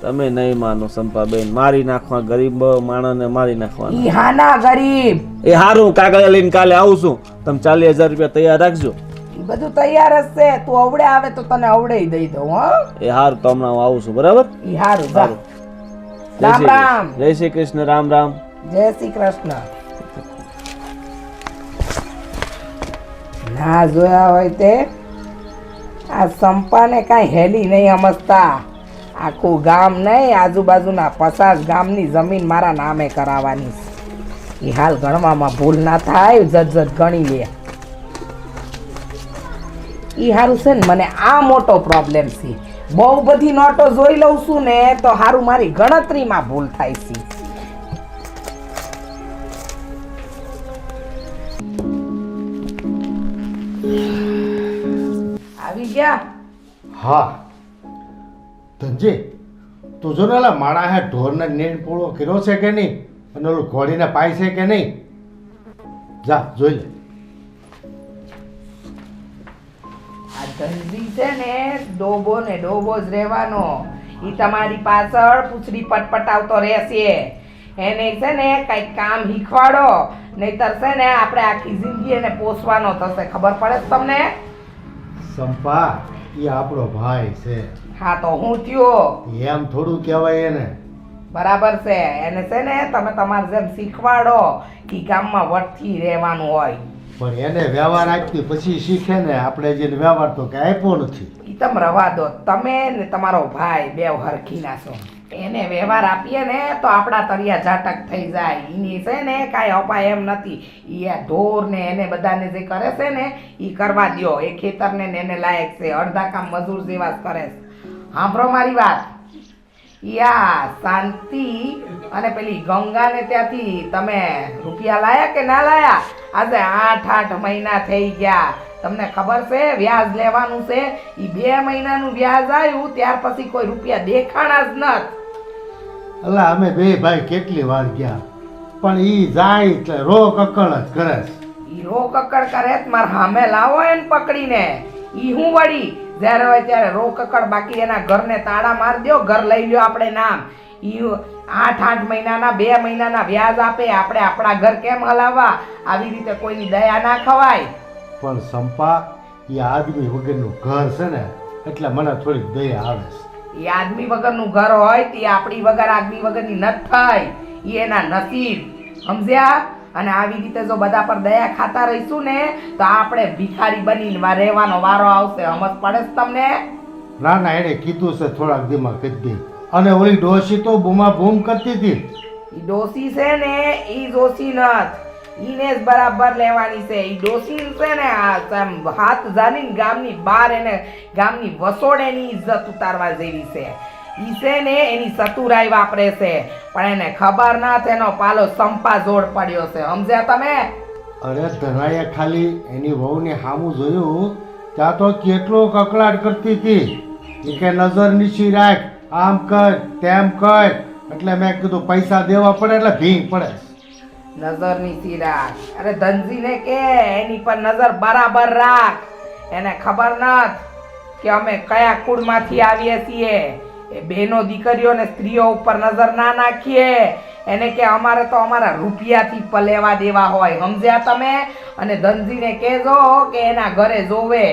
તમે નહીં માનો સંપાબેન, મારી નાખવા ગરીબ માણસને મારી નાખવાના. ઈ હાના ગરીબ. એ હારું, કાગળ લઈને કાલે આવું છું. તમે 40,000 રૂપિયા તૈયાર રાખજો. ઈ બધું તૈયાર જ છે. તું અવડે આવે તો તને અવડે દઈ દઉં. હા, એ હારું, તો હમણાં હું આવું છું. બરાબર? ઈ હારું. જા. રામ રામ. જય શ્રી કૃષ્ણ. રામ રામ. જય શ્રી કૃષ્ણ. ના જોયા હોય તે આ સંપાને કાંઈ હેલી નહીં સમજતા. આખું ગામ નહીં, આજુબાજુના 50 ગામની જમીન મારા નામે કરાવવાની. એ હાલ ગણવામાં ભૂલ ના થાય, જટ ગણી લે. એ સારું છે ને મને આ મોટો પ્રોબ્લેમ છે. બહુ બધી નોટો જોઈ લઉં છું ને તો સારું મારી ગણતરીમાં ભૂલ થાય છે. આવી ગયા? હા ધનજી, તું જો ને ઓલા માણા હે ઢોરને નેણ પૂળો કર્યો છે કે નહીં, અને ઓલું ઘોડીને પાય છે કે નહીં, જા જોઈ લે. આ ધનજી છે ને ડોબો ને ડોબો જ રહેવાનો. ઈ તમારી પાછળ પૂછડી પટપટાવતો રહેશે. એને છે ને કઈક કામ શીખવાડો, નહીતર છે ને આપણે આખી જિંદગી એને પોસવાનો થશે. ખબર પડે છે તમને? સંપા, એ આપણો ભાઈ છે. હા તો હું થયો એમ થોડું કહેવાય એને. બરાબર છે. એને છે ને તમે તમારે જેમ શીખવાડો કે ગામમાં વટથી રહેવાનું હોય. પણ એને વ્યવહાર આપતી પછી શીખે ને. આપણે જેને વ્યવહાર તો કઈ આપ્યો નથી. ઈ તમે રવા દો. તમે ને તમારો ભાઈ બે હરખીના છો. એને વ્યવહાર આપીએ ને તો આપણા તરિયા ઝાટક થઈ જાય. એની છે ને કાંઈ અપાય એમ નથી. ઈ આ ઢોર ને એને બધાને જે કરે છે ને ઈ કરવા દ્યો. એ ખેતરને ને એને લાયક છે. અડધા કામ મજૂર જેવા જ કરે છે. સાંભળો મારી વાત. યા શાંતિ અને પેલી ગંગાને ત્યાંથી તમે રૂપિયા લાયા કે ના લાયા? આજે 8 મહિના થઈ ગયા. તમને ખબર છે વ્યાજ લેવાનું છે. ઈ 2 મહિનાનું વ્યાજ આવ્યું ત્યાર પછી કોઈ રૂપિયા દેખાણા જ નત. અલા અમે બે ભાઈ કેટલી વાર ગયા, પણ ઈ જાય એટલે રો કકળ જ કરે છે. ઈ રો કકડ કરે માર સામે લાવો એને પકડીને. ઈ હું વળી જ્યારે હોય ત્યારે રો કકડ, બાકી એના ઘરને તાળા માર દો. ઘર લઈ લ્યો આપણે નામ. ઈ 8 મહિનાના 2 મહિનાના વ્યાજ આપે. આપણે આપણા ઘર કેમ હલાવવા? આવી રીતે કોઈની દયા ના ખવાય. પણ સંપા, એ આદમી વગરનું ઘર છે ને એટલે મને થોડીક દયા આવે છે. એ આદમી વગરનું ઘર હોય તે આપણી વગર આદમી વગરની નથી થાય. એ એના નસીબ. સમજ્યા? અને આવી રીતે જો બધા પર દયા ખાતા રહીશું ને તો આપણે ભિખારી બનીને રહેવાનો વારો આવશે. સમજ પડે છે તમને? ના ના, એને કીધું છે થોડાક દીમાં કહી દે. અને ઓલી ડોશી તો બૂમા બૂમ કરતી હતી. ઈ ડોસી છે ને ઈ જોશી નથ. ઈને જ બરાબર લેવાની છે. ઈ ડોસી છે ને હાથ જાની ગામની બહાર એને ગામની વસોડેની ઇજ્જત ઉતારવા જેવી છે. ઈ છે ને એની સતુરાઈ વાપરે છે, પણ એને ખબર ના છે એનો પાલો સંપા જોડ પડ્યો છે. સમજ્યા તમે? અરે ધનાએ ખાલી એની વહુને સામું જોયું ત્યાં તો કેટલો કકળાટ કરતી હતી. એ કે નજર નીચી રાખ, આમ કર તેમ કર. એટલે મેં કીધું પૈસા દેવા પડે એટલે ભીંગ પડે. નજર નીચી રાખ? અરે ધનજીને કે એની પર નજર બરાબર રાખ. એને ખબર નથ કે અમે કયા કુળમાંથી આવીએ છીએ. એ બહેનો દીકરીઓ ને સ્ત્રીઓ ઉપર નજર ના નાખીએ. એને કે અમારે તો અમારા રૂપિયાથી પલેવા દેવા હોય. સમજ્યા તમે? અને ધનજીને કહેજો કે એના ઘરે જોવે.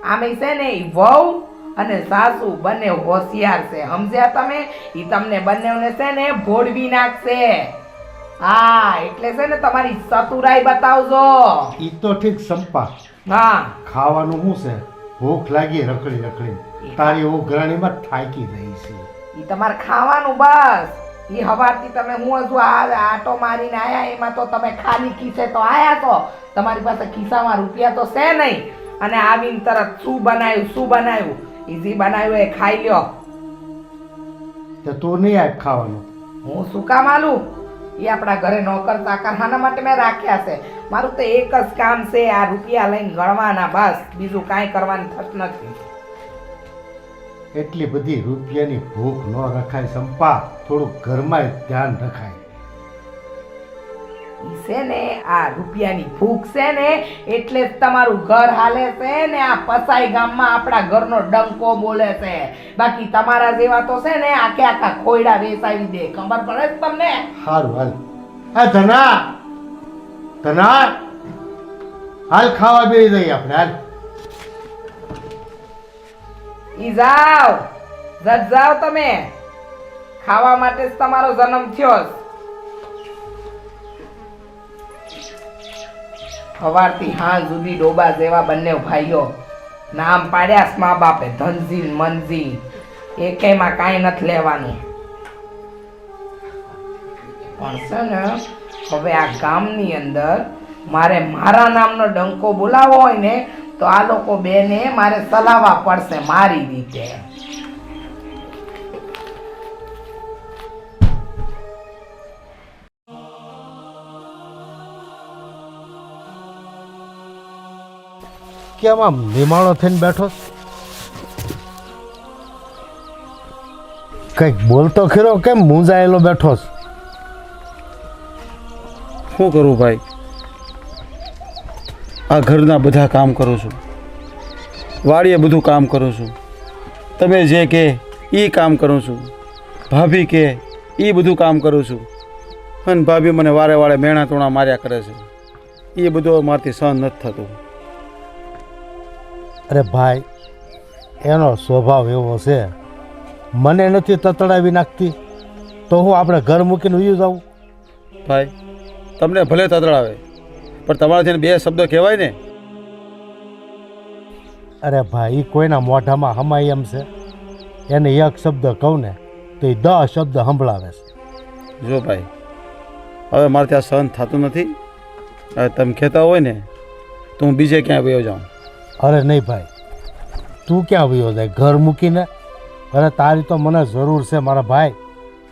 આમે છે ને ઈ વહુ અને સાસુ બંને હોશિયાર છે. સમજ્યા તમે? ઈ તમને બંનેને છે ને ભોળવી નાખશે. હા એટલે છે ને તમારી સતુરાઈ બતાવજો. ઈ તો ઠીક સંપા. હા ખાવાનું શું છે? ભૂખ લાગી રખડી રખડી. તારી ઉઘરાણીમાં થાકી રહી છે. ઈ તમારે ખાવાનું બસ. ઈ હવારથી તમે હું હજુ આટો મારીને આયા એમાં તો તમે ખાલી ખીસે તો આયા તો. તમારી પાસે ખિસ્સામાં રૂપિયા તો છે નહીં. અને આવીને તરત શું બનાવ્યું ઈઝી બનાવ્યું એ ખાઈ લ્યો. તો તું નહીં આપ ખાવાનું? હું શું કામ આલું? એ આપણા ઘરે નોકર ચાકર હાના માટે મેં રાખ્યા છે. મારું તો એક જ કામ છે, આ રૂપિયા લઈને ગણવાના બસ. બીજું કાંઈ કરવાની થત નથી. એટલી બધી રૂપિયાની ભૂખ ન રખાય સંપા. થોડુંક ઘરમાં ધ્યાન રખાય. ઈ છે ને આ રૂપિયાની ભૂખ છે ને એટલે જ તમારું ઘર હાલે છે ને. આ પસાઈ ગામમાં આપણા ઘરનો ડંકો બોલે છે. બાકી તમારા જેવા તો છે ને આખે આખા ખોયડા વેચાવી દે. ખબર પડે છે તમને? સારું હાલ. હા ધના, ધના હાલ ખાવા બેસી જઈએ આપણે. હાલ ઈ જાઓ તમે. ખાવા માટે જ તમારો જન્મ થયો છે. સવારથી હાંજ સુધી ડોબા જેવા બંને ભાઈઓ નામ પાડ્યા છે મા બાપે, ધનજી મનજી. એકેયમાં કાંઈ નથી લેવાનું. પણ છે ને હવે આ ગામની અંદર મારે મારા નામનો ડંકો બોલાવો હોય ને તો આ લોકો બેને મારે સલાહવા પડશે મારી રીતે. કેમ આમ નિમાણો થઈને બેઠો? કંઈક બોલતો ખરો, કેમ મૂંઝાયેલો બેઠો? શું કરું ભાઈ, આ ઘરના બધા કામ કરું છું, વાડીએ બધું કામ કરું છું, તમે જે કે એ કામ કરું છું, ભાભી કે એ બધું કામ કરું છું, અને ભાભી મને વારે વારે મેણા તોણા માર્યા કરે છે. એ બધું મારાથી સહન નથી થતું. અરે ભાઈ, એનો સ્વભાવ એવો છે, મને નથી તતડાવી નાખતી તો હું આપણે ઘર મૂકીને ઉયું જાઉં? ભાઈ તમને ભલે તતડાવે, પણ તમારાથી બે શબ્દ કહેવાય ને. અરે ભાઈ, ઈ કોઈના મોઢામાં હમાય એમ છે? એને એક શબ્દ કહું ને તો એ 10 શબ્દ સંભળાવે છે. જો ભાઈ, હવે મારે ત્યાં સહન થતું નથી. હવે તમે કહેતા હોય ને તો હું બીજે ક્યાંય વયો જાઉં. અરે નહીં ભાઈ, તું ક્યાં વયો જાય ઘર મૂકીને? અરે તારી તો મને જરૂર છે મારા ભાઈ,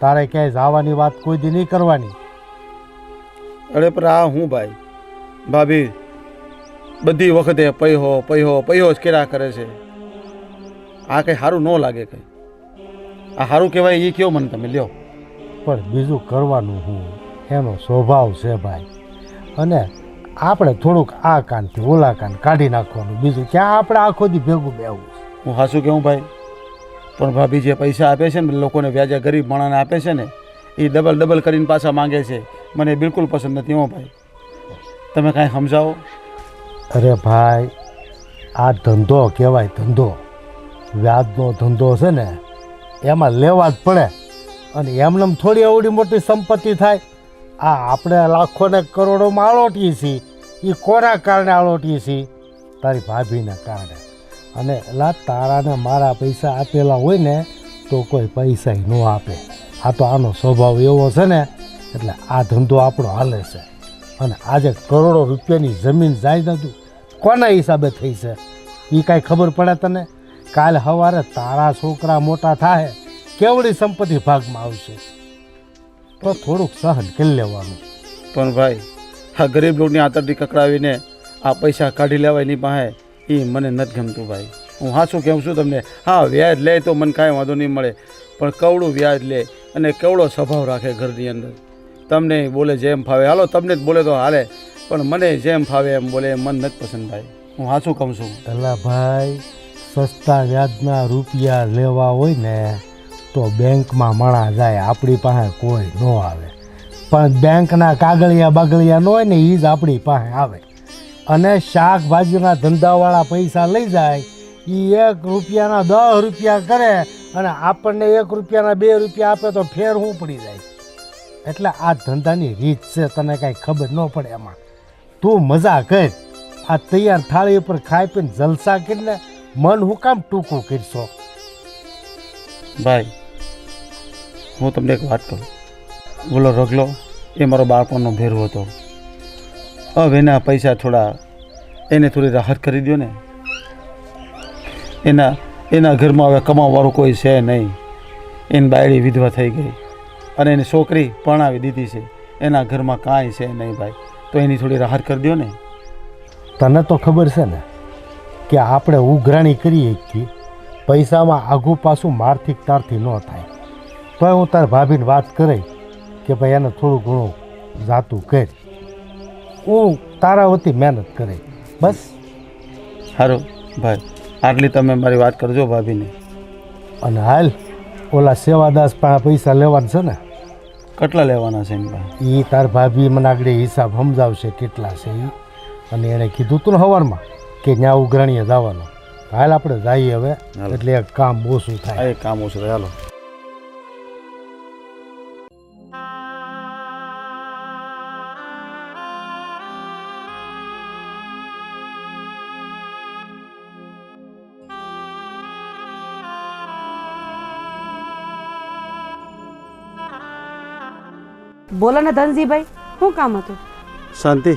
તારે ક્યાંય જવાની વાત કોઈ દી નહીં કરવાની. અરે પણ આ હું ભાઈ, ભાભી બધી વખતે પૈહો પૈહો પૈહો જ કર્યા કરે છે. આ કંઈ સારું ન લાગે. કંઈ આ સારું કહેવાય એ કયો મને તમે લ્યો. પણ બીજું કરવાનું હું, એનો સ્વભાવ છે ભાઈ. અને આપણે થોડુંક આ કાનથી ઓલા કાન કાઢી નાખવાનું, બીજું ક્યાં આપણે આખો દી ભેગું બેવું. હું હાસું કહું ભાઈ, પણ ભાભી જે પૈસા આપે છે ને લોકોને વ્યાજે ગરીબ માણસને આપે છે ને, એ ડબલ કરીને પાછા માંગે છે. મને બિલકુલ પસંદ નથી. હો ભાઈ, તમે કાંઈ સમજાવો. અરે ભાઈ, આ ધંધો કહેવાય ધંધો, વ્યાજનો ધંધો છે ને, એમાં લેવા જ પડે. અને એમનેમ થોડી એવડી મોટી સંપત્તિ થાય. આ આપણે લાખો ને કરોડોમાં આળોટીએ છીએ, એ કોના કારણે આળોટીએ છીએ? તારી ભાભીના કારણે. અને એલા તારાને મારા પૈસા આપેલા હોય ને તો કોઈ પૈસા ન આપે. આ તો આનો સ્વભાવ એવો છે ને, એટલે આ ધંધો આપણો હાલે છે. અને આજે કરોડો રૂપિયાની જમીન જાયદાદ કોના હિસાબે થઈ છે એ કાંઈ ખબર પડે તને? કાલ સવારે તારા છોકરા મોટા થાય, કેવડી સંપત્તિ ભાગમાં આવશે. તો થોડુંક સહન કરી લેવાનું. પણ ભાઈ, આ ગરીબ લોકોની આંતરડી કકડાવીને આ પૈસા કાઢી લેવાય એની પાસે, એ મને નથી ગમતું ભાઈ. હું હાચું કહું છું તમને. હા, વ્યાજ લે તો મને કાંઈ વાંધો નહીં મળે, પણ કવડું વ્યાજ લે અને કેવડો સ્વભાવ રાખે ઘરની અંદર. તમને બોલે જેમ ફાવે હાલો, તમને જ બોલે તો હાલે, પણ મને જેમ ફાવે એમ બોલે એમ મન નથી પસંદ ભાઈ. હું હાચું કહું છું. એટલે ભાઈ, સસ્તા વ્યાજના રૂપિયા લેવા હોય ને તો બેંકમાં મણા જાય, આપણી પાસે કોઈ ન આવે. પણ બેંકના કાગળિયા બાગળિયા ન હોય ને એ જ આપણી પાસે આવે. અને શાકભાજીના ધંધાવાળા પૈસા લઈ જાય, એ 1 રૂપિયાના 10 રૂપિયા કરે અને આપણને 1 રૂપિયાના 2 રૂપિયા આપે તો ફેર શું પડી જાય. એટલે આ ધંધાની રીત છે, તને કાંઈ ખબર ન પડે એમાં. તું મજા કર, આ તૈયાર થાળી ઉપર ખાઈ પીને જલસા કરીને મન હું કામ ટૂંકું કરશો? ભાઈ, હું તમને એક વાત કહું. બોલો રગલો એ મારો બાળપણનો ભેરવો હતો. હવે એના પૈસા થોડા, એને થોડી રાહત કરી દો ને. એના ઘરમાં હવે કમાવાવાળું કોઈ છે નહીં. એની બાયડી વિધવા થઈ ગઈ અને એની છોકરી પરણાવી દીધી છે. એના ઘરમાં કાંઈ છે નહીં ભાઈ, તો એની થોડી રાહત કરી દો ને. તને તો ખબર છે ને કે આપણે ઉઘરાણી કરીએ છીએ, પૈસામાં આઘું પાછું મારથી તારથી ન થાય. તો હું તાર ભાભીને વાત કરી કે ભાઈ એને થોડું ઘણું જાતું કર, હું તારા વતી મહેનત કરે. બસ સારું ભાઈ, આટલી તમે મારી વાત કરજો ભાભીને. અને હાલ ઓલા સેવાદાસ પાસે પૈસા લેવાના છે ને? કેટલા લેવાના છે એની પાસે? એ તાર ભાભી મને આગળ હિસાબ સમજાવશે કેટલા છે એ. અને એણે કીધું તું ને સવારમાં કે ત્યાં ઉઘરાણીએ જવાનું. હાલ આપણે જઈએ હવે, એટલે એક કામ ઓછું થાય. એક કામ ઓછું થાય. હાલો. બોલો ને ધનજીભાઈ, શું કામ હતું? શાંતિ.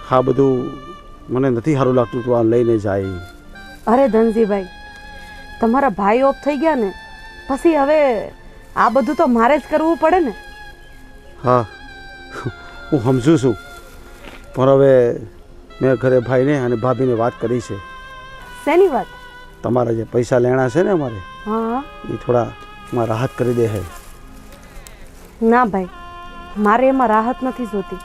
હા, બધું મને નથી સારું લાગતું તું આ લઈને જાય. અરે ધનજીભાઈ, તમારા ભાઈ ઓફ થઈ ગયા ને પછી હવે આ બધું તો મારે જ કરવું પડે ને. હા હું સમજુ છું, પણ હવે મેં ઘરે ભાઈને અને ભાભીને વાત કરી છે. શેની વાત? તમારા જે પૈસા લેણા છે ને અમારે, હા. એ થોડા માં રાહત કરી દે છે. ના ભાઈ, મારે એમાં રાહત નથી જોતી.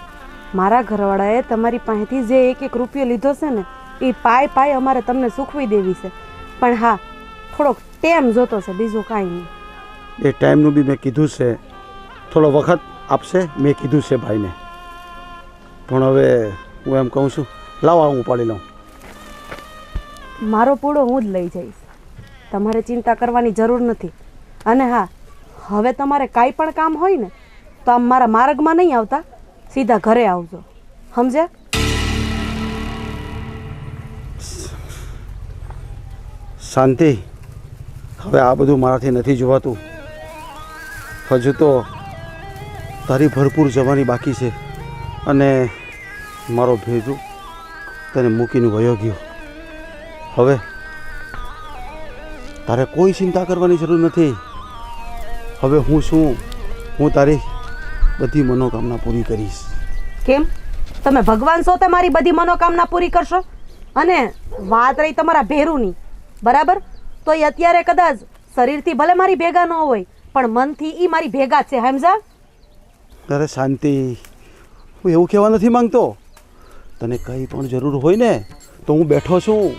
મારા ઘરવાળાએ તમારી પાસેથી જે એક એક રૂપિયો લીધો છે ને એ પાય પાય અમારે તમને સૂકવી દેવી છે. પણ હા, થોડોક ટાઈમ જોતો છે, બીજું કાંઈ નહીં. એ ટાઈમનું બી મેં કીધું છે, થોડો વખત આપશે મેં કીધું છે ભાઈને. પણ હવે હું એમ કહું છું, લાવો હું ઉપાડી લઉં. મારો પૂળો હું જ લઈ જઈશ, તમારે ચિંતા કરવાની જરૂર નથી. અને હા, હવે તમારે કાંઈ પણ કામ હોય ને તો આમ મારા માર્ગમાં નહીં આવતા, સીધા ઘરે આવજો, સમજ્યા? શાંતિ, હવે આ બધું મારાથી નથી જોવાતું. હજુ તો તારી ભરપૂર જવાની બાકી છે અને મારો ભેજુ તને મૂકીને વયો ગયો. હવે તારે કોઈ ચિંતા કરવાની જરૂર નથી. હવે હું છું, હું તારી બધી મનોકામના પૂરી કરીશ. કેમ? તમે ભગવાન છો તે મારી બધી મનોકામના પૂરી કરશો? અને વાત રહી તમારા ભેરુની, બરાબર, તો એ અત્યારે કદાચ શરીરથી ભલે મારી ભેગા ન હોય પણ મનથી એ મારી ભેગા છે, સમજા? અરે શાંતિ, હું એવું કહેવા નથી માંગતો. તને કંઈ પણ જરૂર હોય ને તો હું બેઠો છું.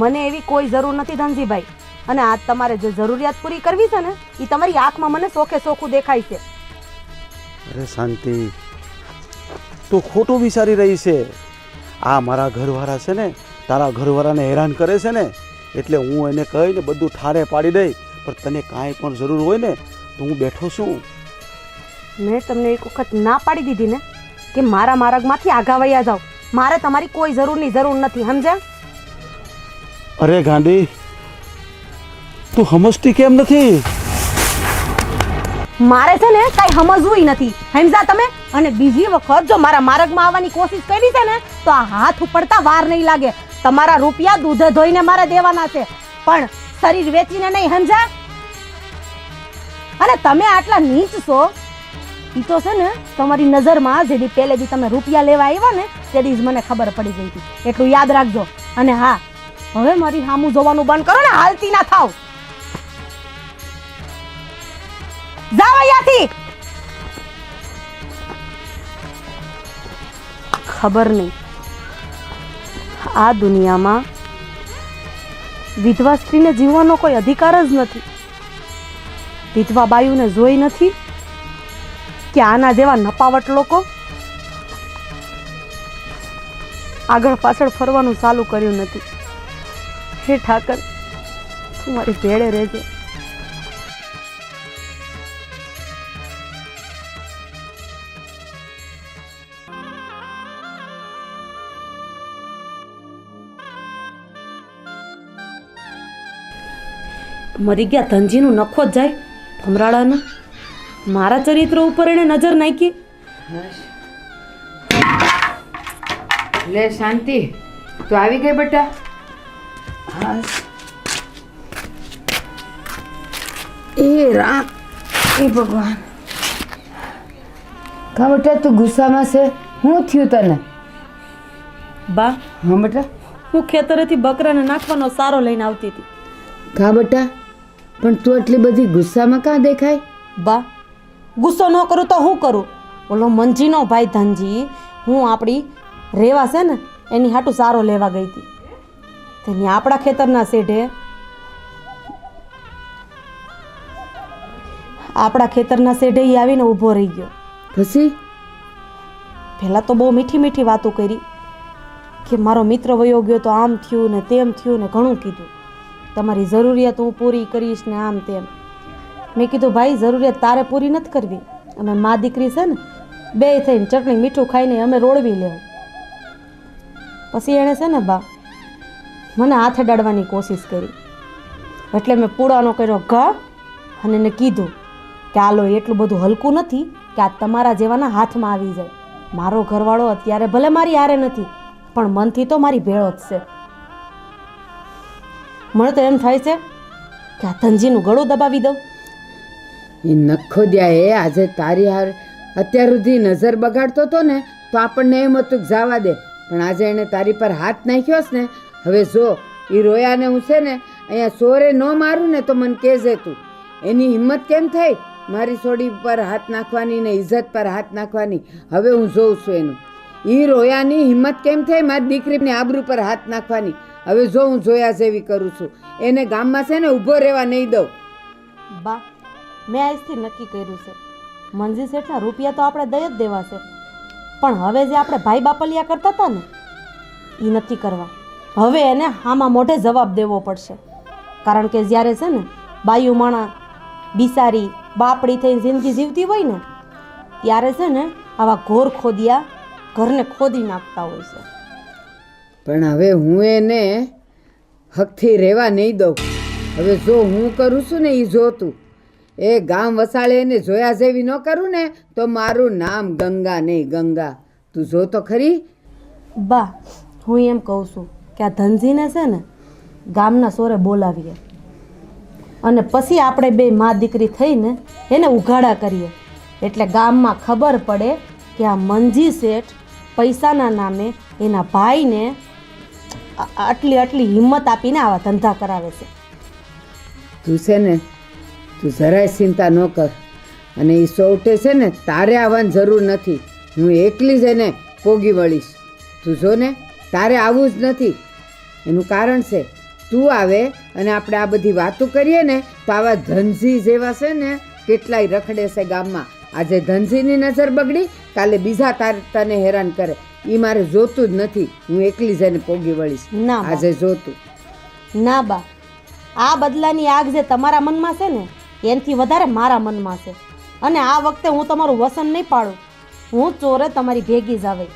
મને એવી કોઈ જરૂર નથી ધનજીભાઈ. અને આજ તમારે જે જરૂરિયાત પૂરી કરવી છે ને એ તમારી આંખમાં મને સોખે સોખું દેખાય છે. અરે શાંતિ, તું ખોટું વિચારી રહી છે. આ મારા ઘરવાળા છે ને, તારા ઘરવાળાને હેરાન કરે છે ને, એટલે હું એને કહીને બધું ઠારે પાડી દઈ. પણ તને કાંઈ પણ જરૂર હોય ને તો હું બેઠો છું. મેં તમને એક વખત ના પાડી દીધી ને કે મારા માર્ગમાંથી આગા વયા જાઓ, મારે તમારી કોઈ જરૂરની જરૂર નથી, સમજ્યા? અરે ગાંડી, તું સમજતી કેમ નથી? મારે છે ને કઈ સમજવું નથી, સમજ્યા તમે? અને બીજી વખત જો મારા માર્ગમાં આવવાની કોશિશ કરી છે ને તો આ હાથ ઉપડતા વાર નહીં લાગે. તમારા રૂપિયા દૂધે ધોઈને મારે દેવાના છે, પણ શરીર વેચીને નહીં, સમજ્યા? અને તમે આટલા નીચ છો એ તો છે ને તમારી નજરમાં જેથી પહેલેથી તમે રૂપિયા લેવા આવ્યા ને તેથી જ મને ખબર પડી ગઈ હતી, એટલું યાદ રાખજો. અને હા, હવે મારી સામું જોવાનું બંધ કરો ને, હાલતી ના થાવ. જાવ અહીંયાથી. ખબર નહીં આ દુનિયામાં વિધવા સ્ત્રીને જીવવાનો કોઈ અધિકાર જ નથી. વિધવા બાયુને જોઈ નથી કે આના જેવા નપાવટ લોકો આગળ પાછળ ફરવાનું ચાલુ કર્યું નથી. હે ઠાકર, તું મારી ભેળે રહેજે. મરી ગયા ધનજીનું નખો જ જાય ભમરાળાનું. મારા ચરિત્ર ઉપર એને નજર નાખી. લે શાંતિ, તું આવી ગઈ બેટા? હા. એ રામ, એ ભગવાન. કા બેટા તું ગુસ્સામાં છે? શું થયું તને? બા, હા બેટા. હું ખેતરેથી બકરાને નાખવાનો સારો લઈને આવતી હતી. કા બેટા, પણ તું એટલી બધી ગુસ્સામાં કાં દેખાય? બા, ગુસ્સો ન કરું તો હું કરું? ઓલો મંજીનો ભાઈ ધનજી, હું આપણી રેવા છે ને એની હાટું સારો લેવા ગઈ હતી. તેની આપણા ખેતરના શેઢે ઈ આવીને ઊભો રહી ગયો. પછી પહેલાં તો બહુ મીઠી મીઠી વાતો કરી કે મારો મિત્ર વયો ગયો તો આમ થયું ને તેમ થયું ને ઘણું કીધું. તમારી જરૂરિયાત હું પૂરી કરીશ ને આમ તેમ. મેં કીધું ભાઈ, જરૂરિયાત તારે પૂરી નથી કરવી, અમે મા દીકરી છે ને, બે થઈને ચટણી મીઠું ખાઈને અમે રોળવી લેવું. પછી એણે છે ને બા મને હાથે ડાળવાની કોશિશ કરી, એટલે મેં પૂડાનો કર્યો ઘા અને એને કીધું કે આલો એટલું બધું હલકું નથી કે આ તમારા જેવાના હાથમાં આવી જાય. મારો ઘરવાળો અત્યારે ભલે મારી હારે નથી પણ મનથી તો મારી ભેળો જ છે. મને તો એમ થાય છે કે આ ધનજીનું ગળું દબાવી દઉં. એ નખો દ્યા એ આજે તારી હાર અત્યાર સુધી નજર બગાડતો હતો ને તો આપણને એમ હતું કે જવા દે, પણ આજે એણે તારી પર હાથ નાખ્યો છે ને, હવે જો એ રોયાને હું છે ને અહીંયા સોરે ન મારું ને તો મને કહેજે તું. એની હિંમત કેમ થઈ મારી છોડી પર હાથ નાખવાની ને ઇજ્જત પર હાથ નાખવાની? હવે હું જોઉં છું એનું. એ રોયાની હિંમત કેમ થઈ મારી દીકરીની આબરૂ પર હાથ નાખવાની? હવે જો હું જોયા જેવી કરું છું. એને ગામમાં છે ને ઊભો રહેવા નહીં દઉં. બા, મેં આજથી નક્કી કર્યું છે, મંજી શેઠના રૂપિયા તો આપણે દઈ જ દેવા છે, પણ હવે જે આપણે ભાઈ બાપલિયા કરતા હતા ને એ નથી કરવા. હવે એને હામાં મોઢે જવાબ દેવો પડશે. કારણ કે જ્યારે છે ને બાયુ માણા બિસારી બાપડી થઈને જિંદગી જીવતી હોય ને ત્યારે છે ને આવા ઘોર ખોદિયા ઘરને ખોદી નાખતા હોય છે. પણ હવે હું એને હકથી રહેવા નહીં દઉં. હવે જો હું કરું છું ને એ જોતું. એ ગામ વસાળે એને જોયા જેવી ન કરું ને તો મારું નામ ગંગા નહીં, ગંગા. તું જો તો ખરી. બા, હું એમ કહું છું કે આ ધનજીને છે ને ગામના સોરે બોલાવીએ અને પછી આપણે બે મા દીકરી થઈને એને ઉઘાડા કરીએ, એટલે ગામમાં ખબર પડે કે આ મંજી શેઠ પૈસાના નામે એના ભાઈને આટલી હિંમત આપીને આવા ધંધા કરાવે છે. તું છે ને તું જરાય ચિંતા ન કર. અને એ સૌટે છે ને તારે આવવાની જરૂર નથી. હું એકલી જ એને પોગી વળીશ. તું જો ને તારે આવવું જ નથી. એનું કારણ છે તું આવે અને આપણે આ બધી વાતો કરીએ ને તો આવા ધનજી જેવા છે ને કેટલાય રખડે છે ગામમાં. આજે ધનજીની નજર બગડી, કાલે બીજા તને હેરાન કરે. એ મારે જોતું જ નથી. હું એકલી જઈને પોગી વળીશ. ના બા. આજે જોતું ના બા, આ બદલાની આગ જે તમારા મનમાં છે ને એનાથી વધારે મારા મનમાં છે. અને આ વખતે હું તમારું વસન નહીં પાડું. હું ચોરે તમારી ભેગી જ આવે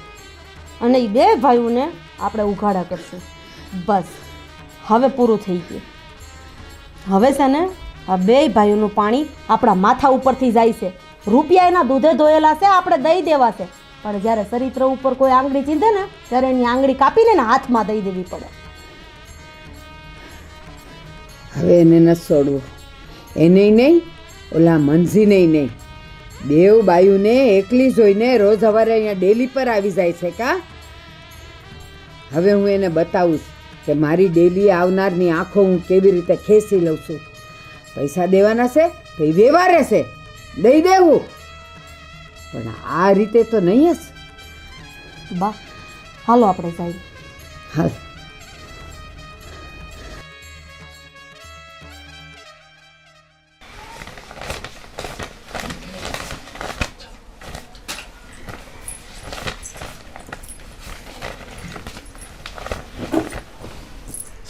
અને એ બે ભાઈઓને આપણે ઉઘાડા કરશું. બસ હવે પૂરું થઈ ગયું. હવે છે ને આ બે ભાઈઓનું પાણી આપણા માથા ઉપરથી જાય છે. રૂપિયા એના દૂધે ધોયેલા છે, આપણે દઈ દેવા છે, પણ જ્યારે ચરિત્ર ઉપર કોઈ આંગળી ચીંધે ને ત્યારે એની આંગળી કાપીને ને હાથમાં દઈ દેવી પડે. હવે એને ન છોડવું. એને નહીં, ઓલા મંજીને નહીં. દેવ બાયુને એકલી જોઈને રોજ સવારે અહીંયા ડેલી પર આવી જાય છે કા? હવે હું એને બતાવું કે મારી ડેલી આવનારની આંખો હું કેવી રીતે ખેંચી લઉં છું. પૈસા દેવાના છે તો એ વ્યવહારે છે, દઈ દેવું, પણ આ રીતે તો નહીં જ. બા, હાલો આપણે જાય. હાલ.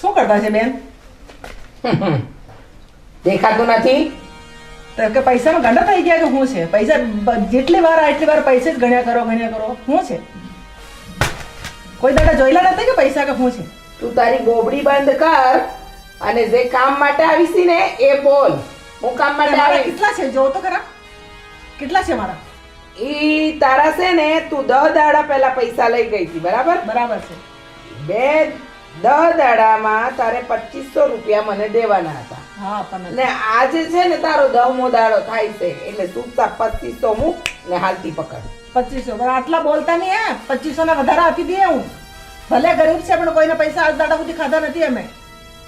શું કરતા છે બેન? દેખાતું નથી તો કે પૈસાનો ગાંડા થઈ ગયા કે શું છે? પૈસા જેટલી વાર એટલી વાર પૈસે જ ગણ્યા કરો શું છે? કોઈ દાડા જોયેલા નથી કે પૈસા કે શું છે? તું તારી બોબડી બંધ કર અને જે કામ માટે આવીશ ને એ બોલ. હું કામ માટે મારા આવી. કેટલા છે જો તો ખરા, કેટલા છે મારા? ઈ તારા છે ને તું 10 દાડા પહેલા પૈસા લઈ ગઈ હતી, બરાબર? બરાબર છે. 10 દાડામાં તારે 2500 રૂપિયા મને દેવાના હતા. હા પણ ને આજે છે ને તારો 10મો દાડો થાય છે, એટલે ચૂપચાપ 2500 મૂક ને હાલતી પકડ. 2500 પણ આટલા બોલતા નહીં હે. 2500 ના વધારે આપી દઈએ હું. ભલે ગરીબ છે પણ કોઈને પૈસા આજ દાડા સુધી ખાધા નથી અમે.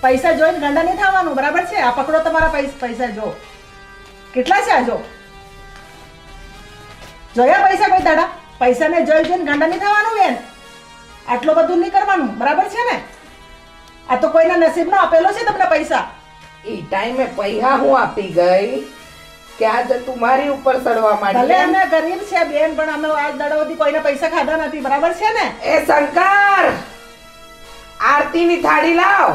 પૈસા જોઈને ગાંડા નહીં થવાનું, બરાબર છે? આ પકડો તમારા પૈસા જો કેટલા છે. આ જો જોયા પૈસા કોઈ દાડા? પૈસાને જોઈને ગાંડા નહીં થવાનું બેન. આટલું બધું નહીં કરવાનું, બરાબર છે ને? આ તો કોઈના નસીબનો આપેલો છે તમને પૈસા. ઈ ટાઈમે પૈસા હું આપી ગઈ કે આજે તું મારી ઉપર ચડવા ભલે માંડી. અમે ગરીબ છે બેન પણ અમે આજ દાડા સુધી કોઈને પૈસા ખાધા નથી, બરાબર છે ને? એ શંકર, આરતીની થાળી લાવ.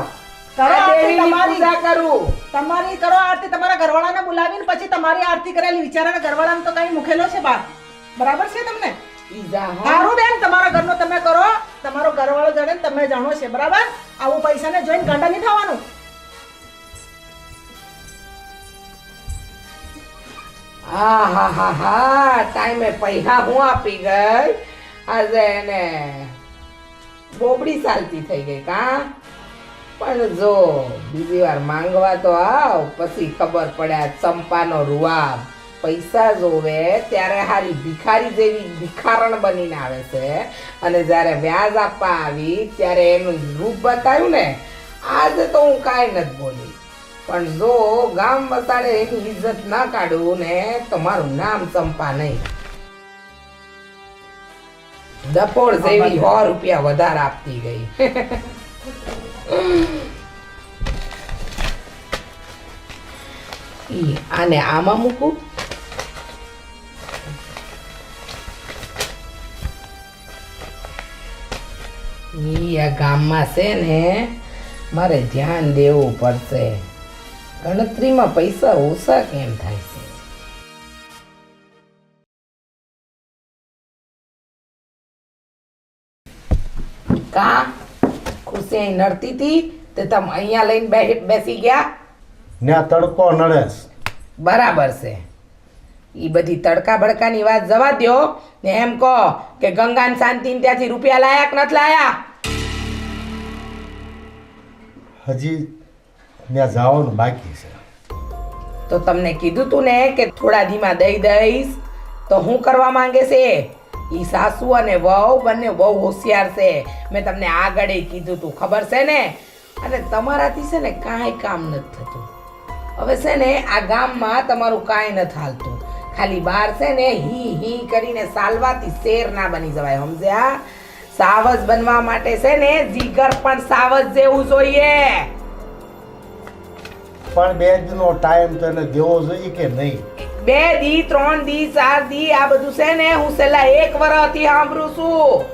કરો આ આરતી દેવીની તમારી. પૂજા કરું. તમારી કરો આરતી. તમારા ઘરવાળાને બોલાવીને પછી તમારી આરતી કરેલી. વિચારાને ઘરવાળાને તો કઈ મૂકેલો છે બહાર, બરાબર છે તમને? ઈ જા હો. સારું બેન, તમારા ઘરનો તમે કરો, તમારો ઘરવાળો જાણે ને તમે જાણો છે, બરાબર? આવું પૈસાને જોઈને ગાંડા નહીં થવાનું. હા હા હા હા, ટાઈમે પૈસા હું આપી ગઈ. આજે એને બોબડી ચાલતી થઈ ગઈ કા? પણ જો બીજી વાર માંગવા તો આવ, પછી ખબર પડે આ ચંપાનો રૂવાબ. પૈસા જોવે ત્યારે હારી ભિખારી જેવી ભિખારણ બનીને આવે છે, અને જ્યારે વ્યાજ આપવા આવી ત્યારે એનું રૂપ બતાવ્યું ને, આજે તો હું કાંઈ નથી બોલી. પણ જો ગામ વસાડે એની ઇજ્જત ના કાઢું ને તો મારું નામ ચંપા નહીં. ડફોળ જેવી 100 રૂપિયા વધારે આપતી ગઈ. આને આમાં મૂકું. આ ગામમાં છે ને મારે ધ્યાન દેવું પડશે. ગણતરીમાં પૈસા ઓછા કેમ થાય છે? કા ખુશી અહીં નડતી હતી તે તમે અહીંયા લઈને બેસી ગયા? ત્યાં તડકો નડે છે. બરાબર છે. ઈ બધી તડકા બડકાની વાત જવા દ્યો ને એમ કહો કે ગંગાન શાંતિને ત્યાંથી રૂપિયા લાયા કે નથી લાયા? હજી ત્યાં જવાનું બાકી છે. તો તમને કીધું તું ને કે થોડા ધીમા દઈ દઈશ. તો હું કરવા માંગે છે? ઈ સાસુ અને વહુ બંને બહુ હોશિયાર છે. મેં તમને આગળ કીધું તું, ખબર છે ને? અને તમારાથી છે ને કાંઈ કામ નથી થતું. હવે છે ને આ ગામમાં તમારું કાંઈ નથી હાલતું. ખાલી બહાર છે ને હી હી કરીને સાલવાથી શેર ના બની જવાય, સમજ્યા? સાવજ બનવા માટે છે ને જીગર પણ સાવજ જેવું જોઈએ. પણ 2 દિનનો ટાઈમ તો એને દેવો જોઈએ કે નહીં? 2 દી 3 દી 4 દી આ બધું છે ને હું છેલ્લા 1 વર્ષથી સાંભળું છું.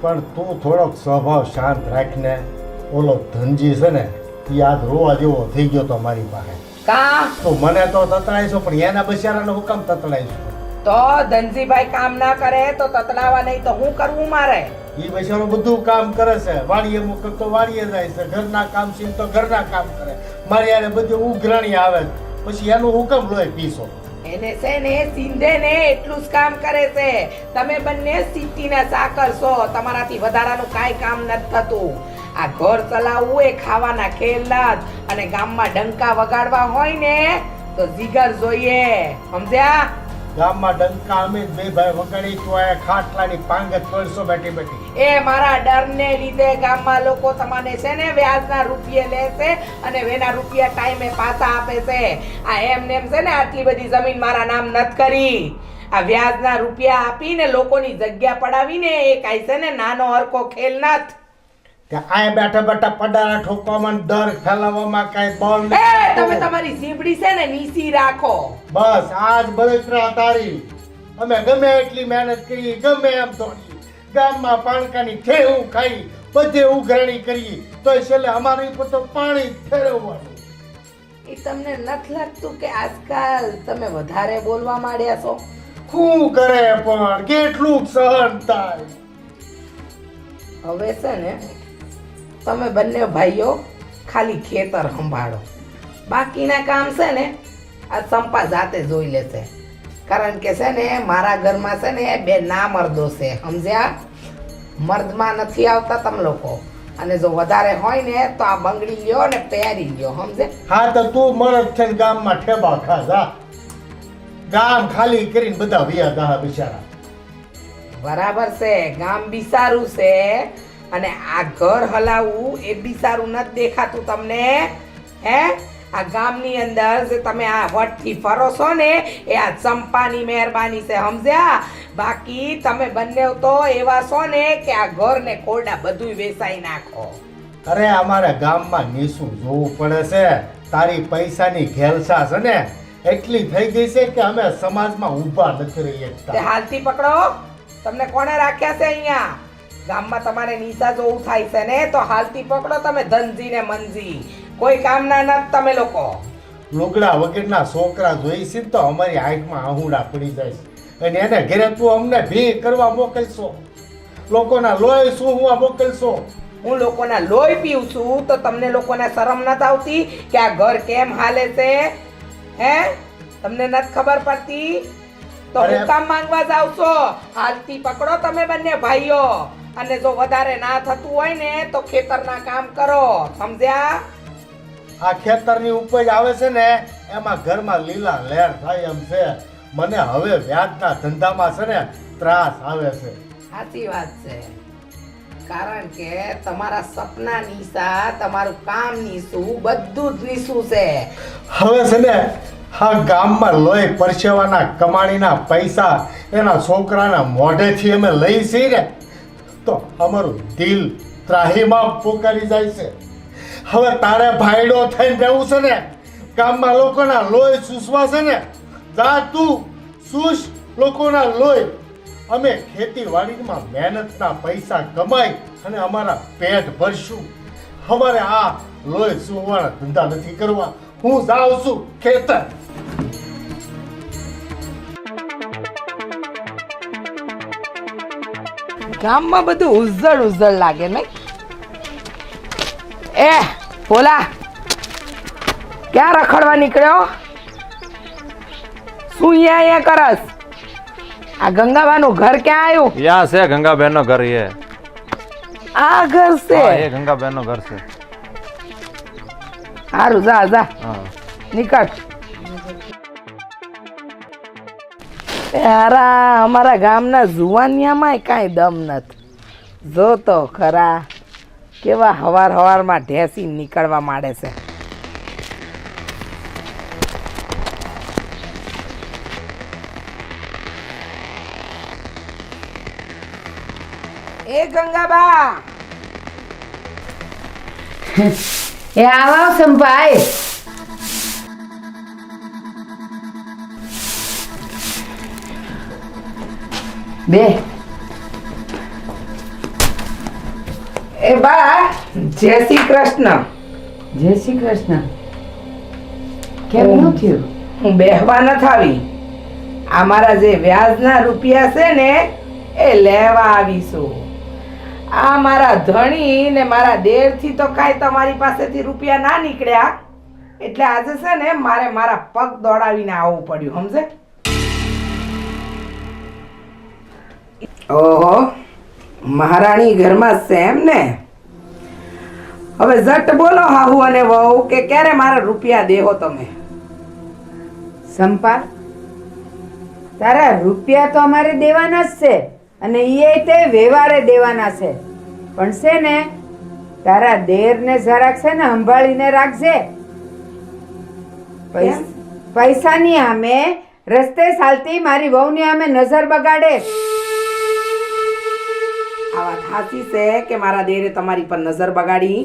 પણ તું થોડોક સ્વભાવ શાંત રાખને. ઓલો ધનજી છે ને એ આજ રોવા જેવો થઈ ગયો તો મારી પાસે. કા તો મને તો તતડાઈશો, પણ એના બિચારાને હું કામ તતડાઈશું? તો ધનજીભાઈ કામ ના કરે તો તતડાવા નહીં તો હું કરવું મારે? એ બિચારો બધું કામ કરે છે. વાડીએ મોકલ તો વાડીએ જાય છે, ઘરના કામ છે તો ઘરના કામ કરે. મારી યારે બધું ઉઘરાણી આવે છે. પછી એનું હુકમ લોહી પીશો. એને છે ને સિંધે ને એટલું જ કામ કરે છે. તમે બંને સિટીના ચાકર છો. તમારાથી વધારાનું કાંઈ કામ નથી થતું. આ ઘર ચલાવવું એ ખાવાના ખેલના જ. અને ગામમાં ડંકા વગાડવા હોય ને તો જીગર જોઈએ, સમજ્યા? ગામમાં ડંકા અમે જ 2 ભાઈ વગાડી તો આ ખાટલાની પાંગત પડશો બેઠી બેઠી. એ મારા ડરને લીધે ગામમાં લોકો તમને છે ને વ્યાજના રૂપિયા લે છે અને વેના રૂપિયા ટાઈમે પાછા આપે છે. આ એમ છે ને આટલી બધી જમીન મારા નામ નથી કરી. આ વ્યાજના રૂપિયા આપીને લોકોની જગ્યા પડાવીને એ કાંઈ છે ને નાનો હરકો ખેલ નથી. ત્યાં આ બેઠા બેઠા પડારા ઠોકવામાં ડર ફેલાવવામાં કાંઈ બળ એ તમે તમારી જીભડી છે ને નીસી રાખો. બસ આજ બળતરા તારી. અમે ગમે એટલી મહેનત કરી, ગમે એમ દોડી, ગામમાં પાણકાની ઠેવું ખાઈ, બધે ઉઘરાણી કરી, તોય છેલ્લે અમારી ઉપર તો પાણી ફેરવવાનું. એ તમને નથી લાગતું કે આજકાલ તમે વધારે બોલવા માંડ્યા છો? શું કરે પણ કેટલું સહન થાય? હવે છે ને તમે બંને ભાઈઓ ખાલી ખેતર સંભાળો. બાકીના કામ છે ને આ ચંપા જાતે જોઈ લેશે. કારણ કે છે ને મારા ઘરમાં છે ને 2 નામર્દો છે, સમજ્યા? મર્દમાં નથી આવતા તમે લોકો. અને જો વધારે હોય ને તો આ બંગડી લ્યો ને પહેરી લ્યો, સમજે? હા તો તું મરદ છે ને ગામમાં ઠેબા ખા જા. ગામ ખાલી કરીને બધા વિયા દા બિચારા. બરાબર છે, ગામ બિસારું છે અને આ ઘર હલાવવું એ બિસારું નથી દેખાતું તમને? હે? આ ગામની અંદર જે તમે આ વટથી ફરો છો ને એ આ ચંપાની મહેરબાની છે, સમજ્યા? બાકી તમે બંને તો એવા છો ને કે આ ઘર ને ખોરડા બધું વેચાઈ નાખો. અરે અમારે ગામમાં નીસું જોવું પડે છે. તારી પૈસાની ઘેલસા છે ને એટલી થઈ ગઈ છે કે અમે સમાજમાં ઊભા નથી રહી શકતા. તે હાલથી પકડો. તમને કોણે રાખ્યા છે અહીંયા? ગામમાં તમારે નીચા જોવું થાય છે ને તો હાલથી પકડો તમે ધનજી ને મંજી. કોઈ કામના નથી તમે લોકો. લુગડા વગરના છોકરા જોઈ છે તો અમારી આંખમાં આહુડા પડી જાય છે. અને એને ઘરે તું અમને ભી કરવા મોકલશો? લોકોના લોહી શું હું મોકલશો? હું લોકોના લોહી પીઉં છું તો તમને લોકોને શરમ નથી આવતી કે આ ઘર કેમ હાલે છે? હે? તમને નથી ખબર પડતી? તો હું કામ માંગવા જાવ છો? હાલથી પકડો તમે બંને ભાઈઓ. અને જો વધારે ના થતું હોય ને તો ખેતરના કામ કરો, સમજ્યા? આ ખેતરની ઉપજ આવે છે ને એમાં ઘરમાં લીલા લહેર થાય એમ છે. મને હવે વ્યાજના ધંધામાં છે ને ત્રાસ આવે છે. સાચી વાત છે, કારણ કે તમારા સપના નીસા, તમારું કામ નીસું, બધું જ નીસું છે. હવે છે ને આ ગામમાં લોહી પરસેવાના કમાણીના પૈસા એના છોકરાના મોઢેથી અમે લઈ છીએ ને તો અમારું દિલ ત્રાહીમાં પોકારી જાય છે. હવે તારે ભાઈડો થઈને રહેવું છે ને, ગામમાં લોકોના લોહી ચૂસવા છે ને, જા તું ચૂસ લોકોના લોહી. અમે ખેતીવાડીમાં મહેનતના પૈસા કમાઈ અને અમારા પેટ ભરશું. અમારે આ લોહી ચૂસવાના ધંધા નથી કરવા. હું જાઉં છું ખેતર. ગામમાં બધું ઉજ્જળ લાગે નહીં? એ ભોલા, ક્યાં રખડવા નીકળ્યો? શું અહીંયા કરસ? આ ગંગાબાનું ઘર ક્યાં આવ્યું? યા છે ગંગાબેન નો ઘર. ये આ ઘર છે? ये गंगाबेन नो घर से. સારું, જા જા, નીકળ. યારા, અમારા ગામના જુવાનિયામાં કાંઈ દમ નથી. જો તો ખરા કેવા હવારમાં ઢેસી નીકળવા માંડે છે. એ ગંગાબા, એ આવો સંભાઈ. બે એ બા, જય શ્રી કૃષ્ણ. જય શ્રી કૃષ્ણ. કેમ નું થયું? હું બેહવા નથી આવી. આ મારા જે વ્યાજના રૂપિયા છે ને એ લેવા આવીશું. આ મારા ધણી ને મારા દેરથી તો કાંઈ તમારી પાસેથી રૂપિયા ના નીકળ્યા, એટલે આજે છે ને મારે મારા પગ દોડાવીને આવવું પડ્યું, સમજે? ઓહો, મહારાણી ઘરમાં છે એમ ને? હવે ઝટ બોલો હાહુ અને વહુ કે ક્યારે મારા રૂપિયા દેહો તમે. સંપા, તારા રૂપિયા તો અમારે દેવાના જ છે અને એ તે વ્યવહારે દેવાના છે, પણ છે ને તારા દેરને જરાક છે ને સંભાળીને રાખજે. પૈસાની આમે રસ્તે ચાલતી મારી વહુની આમે નજર બગાડે. આ વાત સાચી છે કે મારા દેરે તમારી પર નજર બગાડી?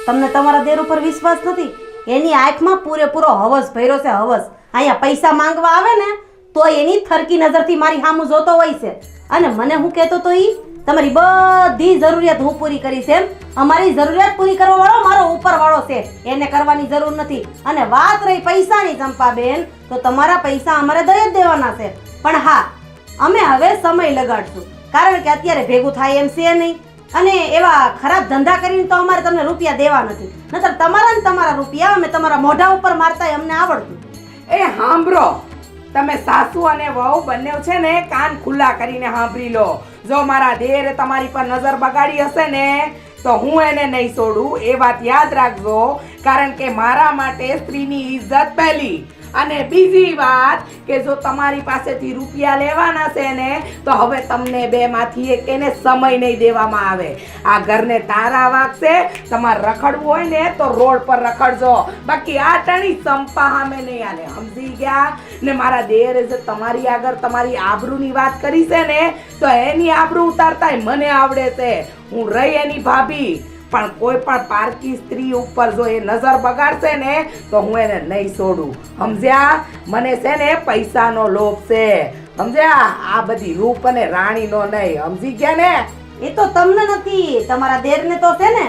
તમને તમારા દેર ઉપર વિશ્વાસ નથી? એની આંખમાં પૂરેપૂરો હવસ ભર્યો છે, હવસ. અહીંયા પૈસા માંગવા આવે ને તો એની થરકી નજરથી મારી સામું જોતો હોય છે. અને મને હું કહેતો તો ઈ તમારી બધી જરૂરિયાત હું પૂરી કરીશ એમ. અમારી જરૂરિયાત પૂરી કરવા વાળો મારો ઉપર વાળો છે, એને કરવાની જરૂર નથી. અને વાત રહી પૈસાની ચંપાબેન, તો તમારા પૈસા અમારે દઈ જ દેવાના છે. પણ હા, અમે હવે સમય લગાડશું, કારણ કે અત્યારે ભેગું થાય એમ છે નહીં. અને એવા ખરાબ ધંધા કરીને તો અમારે તમને રૂપિયા દેવા નથી, નતર તમારા ને તમારા રૂપિયા અમે તમારા મોઢા ઉપર મારતા અમને આવડતું. એ સાંભળો, તમે સાસુ અને વહુ બંને છે ને કાન ખુલ્લા કરીને સાંભળી લો. જો મારા દેરે તમારી પર નજર બગાડી હશે ને તો હું એને નહીં છોડું, એ વાત યાદ રાખજો. કારણ કે મારા માટે સ્ત્રીની ઇજ્જત પહેલી. અને બીજી વાત કે જો તમારી પાસેથી રૂપિયા લેવાના છે ને તો હવે તમને બે માંથી એકેને સમય નહીં દેવામાં આવે. આ ઘરને તારા વાગશે. તમારે રખડવું હોય ને તો રોડ પર રખડજો, બાકી આ ટણી ચંપા સામે નહીં આલે, સમજી ગયા ને? મારા દેરે જે તમારી આગળ તમારી આબરૂની વાત કરી છે ને તો એની આબરૂ ઉતારતા મને આવડે છે. હું રહી એની ભાભી, પણ કોઈ પણ પારકી સ્ત્રી ઉપર જો એ નજર બગાડશે ને તો હું એને નહીં છોડું, સમજ્યા? મને છે ને પૈસાનો લોભ છે, સમજ્યા? આ બધી રૂપ અને રાણીનો નહીં, સમજી ગયા ને? એ તો તમને નથી, તમારા દેરને તો છે ને.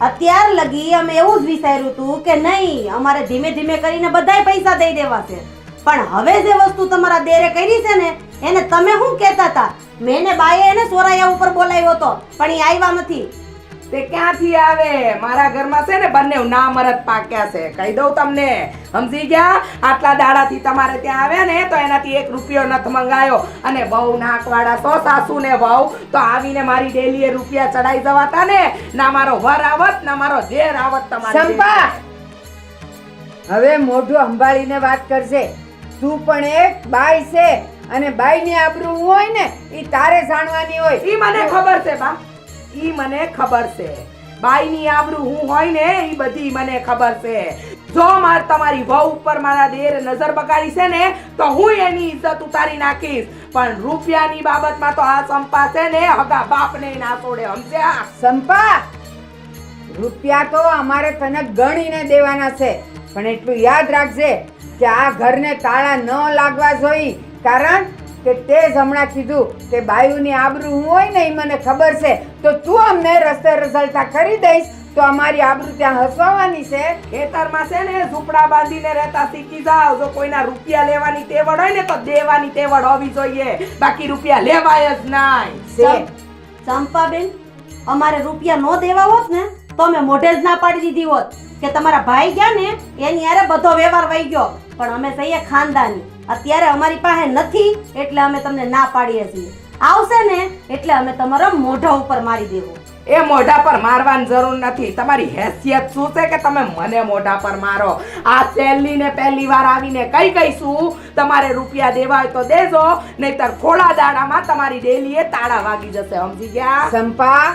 અત્યાર લગી અમે એવું જ વિચાર્યું હતું કે નહીં, અમારે ધીમે ધીમે કરીને બધાય પૈસા દઈ દેવા છે. પણ હવે જે વસ્તુ તમારા દેરે કરી છે ને એને તમે શું કહેતા હતા? મેને બાએ એને સોરાયા ઉપર બોલાવ્યો હતો, પણ એ આવ્યા નથી. તે ક્યાંથી આવે? મારા ઘરમાં છે ને બંને ના મરદ પાક્યા છે, કહી દઉં તમને, સમજી ગયા? આટલા દાડાથી તમારે ત્યાં આવ્યા ને તો એનાથી 1 રૂપિયો નથી મંગાયો. અને બહુ નાકવાળા છો સાસુ ને વહુ, તો આવીને મારી ડેલીએ રૂપિયા ચડાઈ જવાતા ને, ના મારો વર આવત ના મારો દેર આવત તમારી. સંપા, હવે મોઢું સંભાળીને વાત કરશે. તું પણ એક બાઈ છે અને બાઈની આબરૂ હોય ને ઈ તારે જાણવાની હોય. ઈ મને ખબર છે બા, ઈ મને ખબર છે. બાઈની આબરૂ હું હોય ને ઈ બધી મને ખબર છે. જો માર તમારી વહુ ઉપર મારા દેર નજર બગાડી છે ને તો હું એની ઇજ્જત ઉતારી નાખીશ. પણ રૂપિયાની બાબતમાં તો આ સંપા છે ને હગા બાપને ના છોડે, સમજ્યા? સંપા, રૂપિયા તો અમારે તને ગણીને દેવાના છે, પણ એટલું યાદ રાખજે કે આ ઘરને તાળા ન લાગવા જોઈએ. કારણ કે તે જ હમણાં કીધું કે બાયુની આબરૂ હું હોય ને એ મને ખબર છે, તો તું અમને રસ્તે રઝળતા કરી દઈશ તો અમારી આબરૂ ત્યાં હસવાની છે. ખેતરમાં છે ને ઝૂંપડા બાંધીને રહેતા શીખી જાવ. જો કોઈના રૂપિયા લેવાની તેવડ હોય ને તો દેવાની તેવડ હોવી જોઈએ, બાકી રૂપિયા લેવાય જ નહીં. ચંપાબેન, અમારે રૂપિયા નો દેવા હોત ને તો અમે મોઢે જ ના પાડી દીધી હોત કે તમારા ભાઈ ગયા ને એની યારે બધો વ્યવહાર વહી ગયો. પણ અમે સહીએ ખાનદાની, અત્યારે અમારી પાસે નથી એટલે અમે તમને ના પાડીએ છીએ. આવશે ને એટલે અમે તમારા મોઢા ઉપર મારી દેવું. એ મોઢા પર મારવાની જરૂર નથી. તમારી હેસિયત શું છે કે તમે મને મોઢા પર મારો? આ સેલી ને પહેલી વાર આવીને કઈ કહીશું તમારે રૂપિયા દેવા હોય તો દેજો, નહીતર થોડા દાડામાં તમારી ડેલીએ તાળા વાગી જશે, સમજી ગયા? સંપા,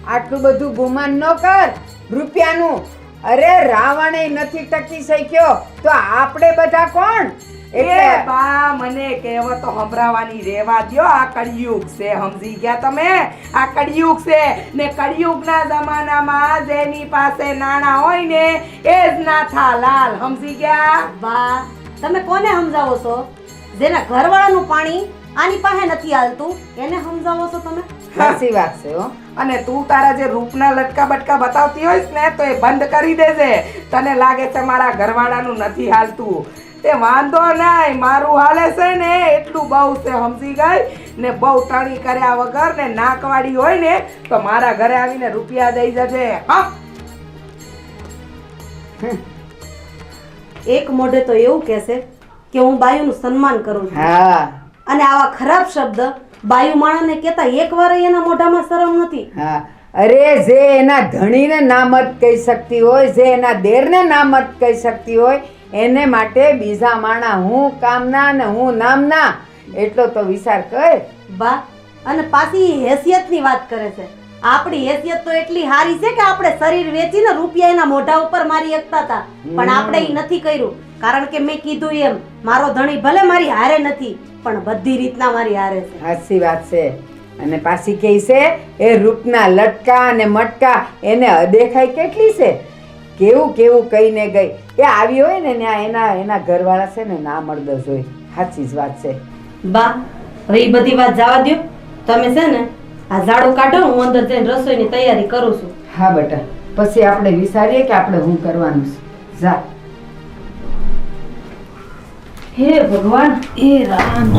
આટલું બધું ગુમાન ન કર રૂપિયાનું. અરે રાવણે નથી ટકી શક્યો તો આપણે બધા કોણ? એટલે બા મને કહેવતો સંભળાવાની રેવા દ્યો. આ કળિયુગ છે, સમજી ગયા તમે? આ કળિયુગ છે ને કળિયુગના જમાનામાં જેની પાસે નાણા હોય ને એ જ નાથા લાલ, સમજી ગયા? બા, તમે કોને સમજાવો છો? જેના ઘરવાળાનું પાણી આની પાસે નથી હાલતું એને સમજાવો છો તમે? સાચી વાત છે હો. અને તું તારા જે રૂપના લટકા બટકા બતાવતી હોઈશ ને તો એ બંધ કરી દેજે. તને લાગે છે મારા ઘરવાળાનું નથી હાલતું, તે વાંધો નહીં, મારું હાલે છે ને એટલું બહુ છે, સમજી ગઈ ને? બહુ ટણી કર્યા વગર ને નાકવાડી હોય ને તો મારા ઘરે આવીને રૂપિયા દઈ જજે. હા, એક મોઢે તો એવું કહેશે કે હું બાયુનું સન્માન કરું છું, હા, અને આવા ખરાબ શબ્દ બાયુ માણસને કહેતા એકવાર એના મોઢામાં શરમ નથી. હા. અરે જે એના ધણીને નામત કહી શકતી હોય, જે એના દેરને નામત કહી શકતી હોય, એને માટે બીજા માણા હું કામના ને હું નામના, એટલો તો વિચાર કર. બા, અને પાછી હેસિયતની વાત કરે છે. આપણી હેસિયત તો એટલી સારી છે કે આપણે શરીર વેચીને રૂપિયા એના મોઢા ઉપર મારી શકતા હતા, પણ આપણે એ નથી કર્યું. કારણ કે મેં કીધું એમ, મારો ધણી ભલે મારી હારે નથી પણ બધી રીતના મારી હારે છે. સાચી વાત છે. અને પાછી કહે છે એ રૂપના લટકા અને મટકા એને અદેખાઈ કેટલી છે. કેવું કેવું કહીને ગઈ. એ આવી હોય ને ત્યાં એના ઘરવાળા છે ને ના મળદો જોઈ. સાચી જ વાત છે. બા, હવે એ બધી વાત જવા દો. તમે છે ને આ ઝાડુ કાઢો, હું અંદર જઈને રસોઈની તૈયારી કરું છું. હા બેટા, પછી આપણે વિચારીએ કે આપણે શું કરવાનું છે. જા. હે ભગવાન, હે રામ.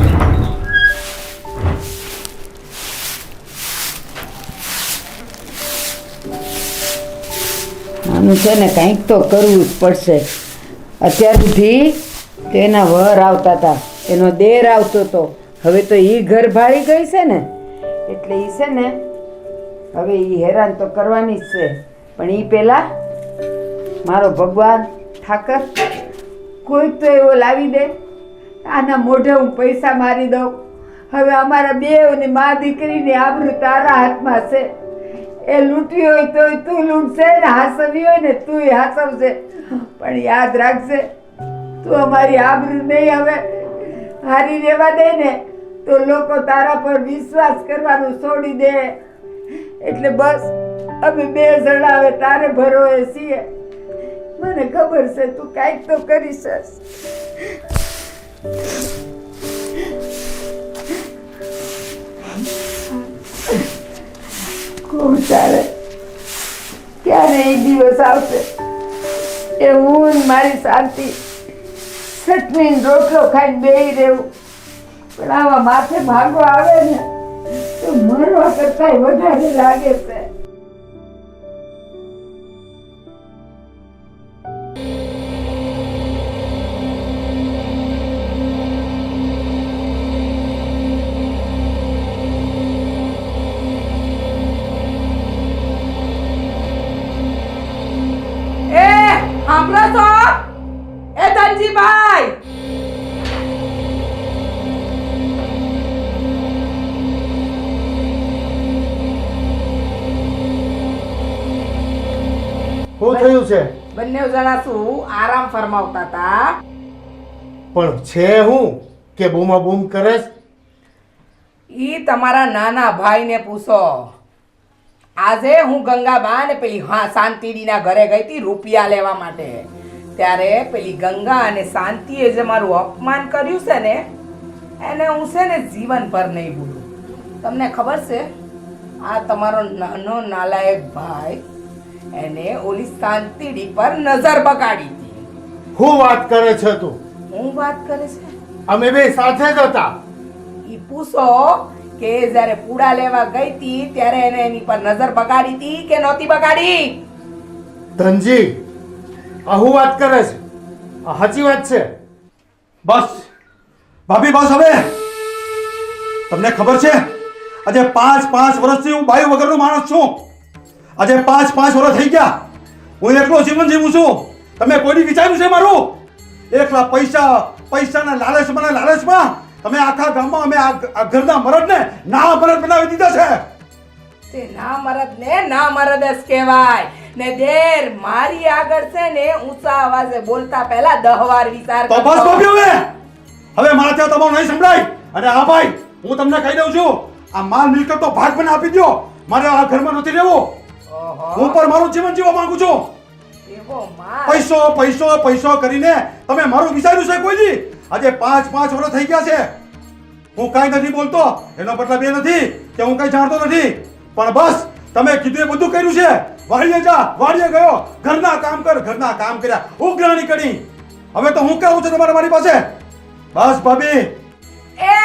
આનું છે ને કંઈક તો કરવું જ પડશે. અત્યાર સુધી તો એના વર આવતા હતા, એનો દેર આવતો હતો, હવે તો એ ઘર ભાળી ગઈ છે ને એટલે એ છે ને હવે એ હેરાન તો કરવાની જ છે. પણ એ પહેલા મારો ભગવાન ઠાકર કોઈક તો એવો લાવી દે, આના મોઢે હું પૈસા મારી દઉં. હવે અમારા બેવની મા દીકરીની આબરૂ તારા હાથમાં છે. એ લૂંટવી હોય તો તું લૂંટશે ને હાસવી હોય ને તું હાસવશે. પણ યાદ રાખજે, તું અમારી આબરૂ નહીં હવે હારી રહેવા દે ને તો લોકો તારા પર વિશ્વાસ કરવાનું છોડી દે. એટલે બસ અમે બે જણા હવે તારે ભરોએ છીએ. મને ખબર છે તું કાંઈક તો કરીશ. કોણ ચાલે ક્યારે એ દિવસ આવશે એ હું મારી શાંતિ ચટણી રોટલો ખાઈને બેહી રહેવું. પણ આવા માથે ભાગો આવે ને તો મરવા કરતા વધારે લાગે છે. સાંભળો છો એ ધનજીભાઈ? શું થયું છે? બંને જણા શું આરામ ફરમાવતા હતા. પણ છે હું કે બૂમા બૂમ કરેશ? ઈ તમારા નાના ભાઈને પૂછો. આજે હું ગંગાબા ને પેલી શાંતિડીના ઘરે ગઈ હતી રૂપિયા લેવા માટે. ત્યારે પેલી ગંગા અને શાંતિએ જે મારું અપમાન કર્યું છે ને એને હું છે ને જીવનભર નહીં ભૂલું. તમને ખબર છે આ તમારો નાનો નાલાયક ભાઈ એને ઓલી શાંતિડી પર નજર બગાડી હતી. શું વાત કરે છે તું? હું વાત કરે છે? અમે બે સાથે જ હતા. ઈ પૂછો કે જ્યારે પૂડા લેવા ગઈ હતી ત્યારે એને એની પર નજર બગાડી હતી કે નહોતી બગાડી? ધનજી આ શું વાત કરે છે? આ સાચી વાત છે? બસ ભાભી બસ હવે. તમને ખબર છે આજે 5 વર્ષથી હું બાયુ વગરનો માણસ છું. આજે 5 વર્ષ થઈ ગયા હું એકલો જીવન જીવું છું. તમે કોઈની વિચાર્યું છે મારું? એકલા પૈસાના લાલચમાં તમે આખા ગામમાં અમે આ ઘરના મરદને ના મરદ બનાવી દીધા છે. તે ના મરદ જ કહેવાય ને દેર મારી આગળ છે ને ઊંચા અવાજે બોલતા પહેલા 10 વાર વિચાર તો બસ ભાભી હવે મારા ત્યાં તમારું નહીં સંભળાય. અને હા ભાઈ હું તમને કહી દઉં છું આ માલ મિલકત તો ભાગ મને આપી દો. મારે આ ઘરમાં નથી રહેવું. હું પર મારું જીવન જીવવા માંગુ છું. પૈસો કરીને તમે મારું વિચાર્યું છે કોઈ દી? આજે 5 વર્ષ થઈ ગયા છે. હું કાંઈ નથી બોલતો એનો મતલબ એ નથી કે હું કઈ જાણતો નથી. પણ બસ તમે કીધું એ બધું કર્યું છે. વાડીએ ગયો, ઘરના કામ કર્યા, ઉઘરાણી કરી. હવે તો હું કહું છું તમારે મારી પાસે. બસ ભાભી. એ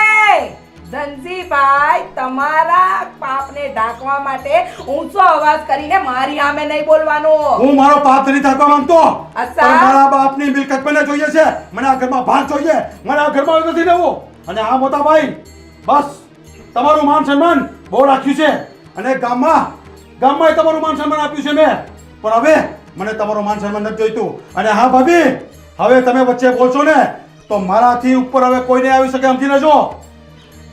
ધનજીભાઈ તમારા પાપને ઢાંકવા માટે ઊંચો અવાજ કરીને મારી સામે નહીં બોલવાનું. હું મારો પાપ નથી ઢાંકવા માંગતો. પણ મારા બાપની મિલકત મને જોઈએ છે. મને આ ઘરમાં ભાગ જોઈએ. મને આ ઘરમાં નથી રહેવું. અને આ મોટા ભાઈ બસ તમારું માન સન્માન બહુ રાખ્યું છે અને ગામમાં તમારું માન સન્માન આપ્યું છે મેં. પણ હવે મને તમારું માન સન્માન નથી જોઈતું. અને હા ભાભી હવે તમે વચ્ચે બોલશો ને તો મારાથી ઉપર હવે કોઈ નહીં આવી શકે. સમજી લેજો.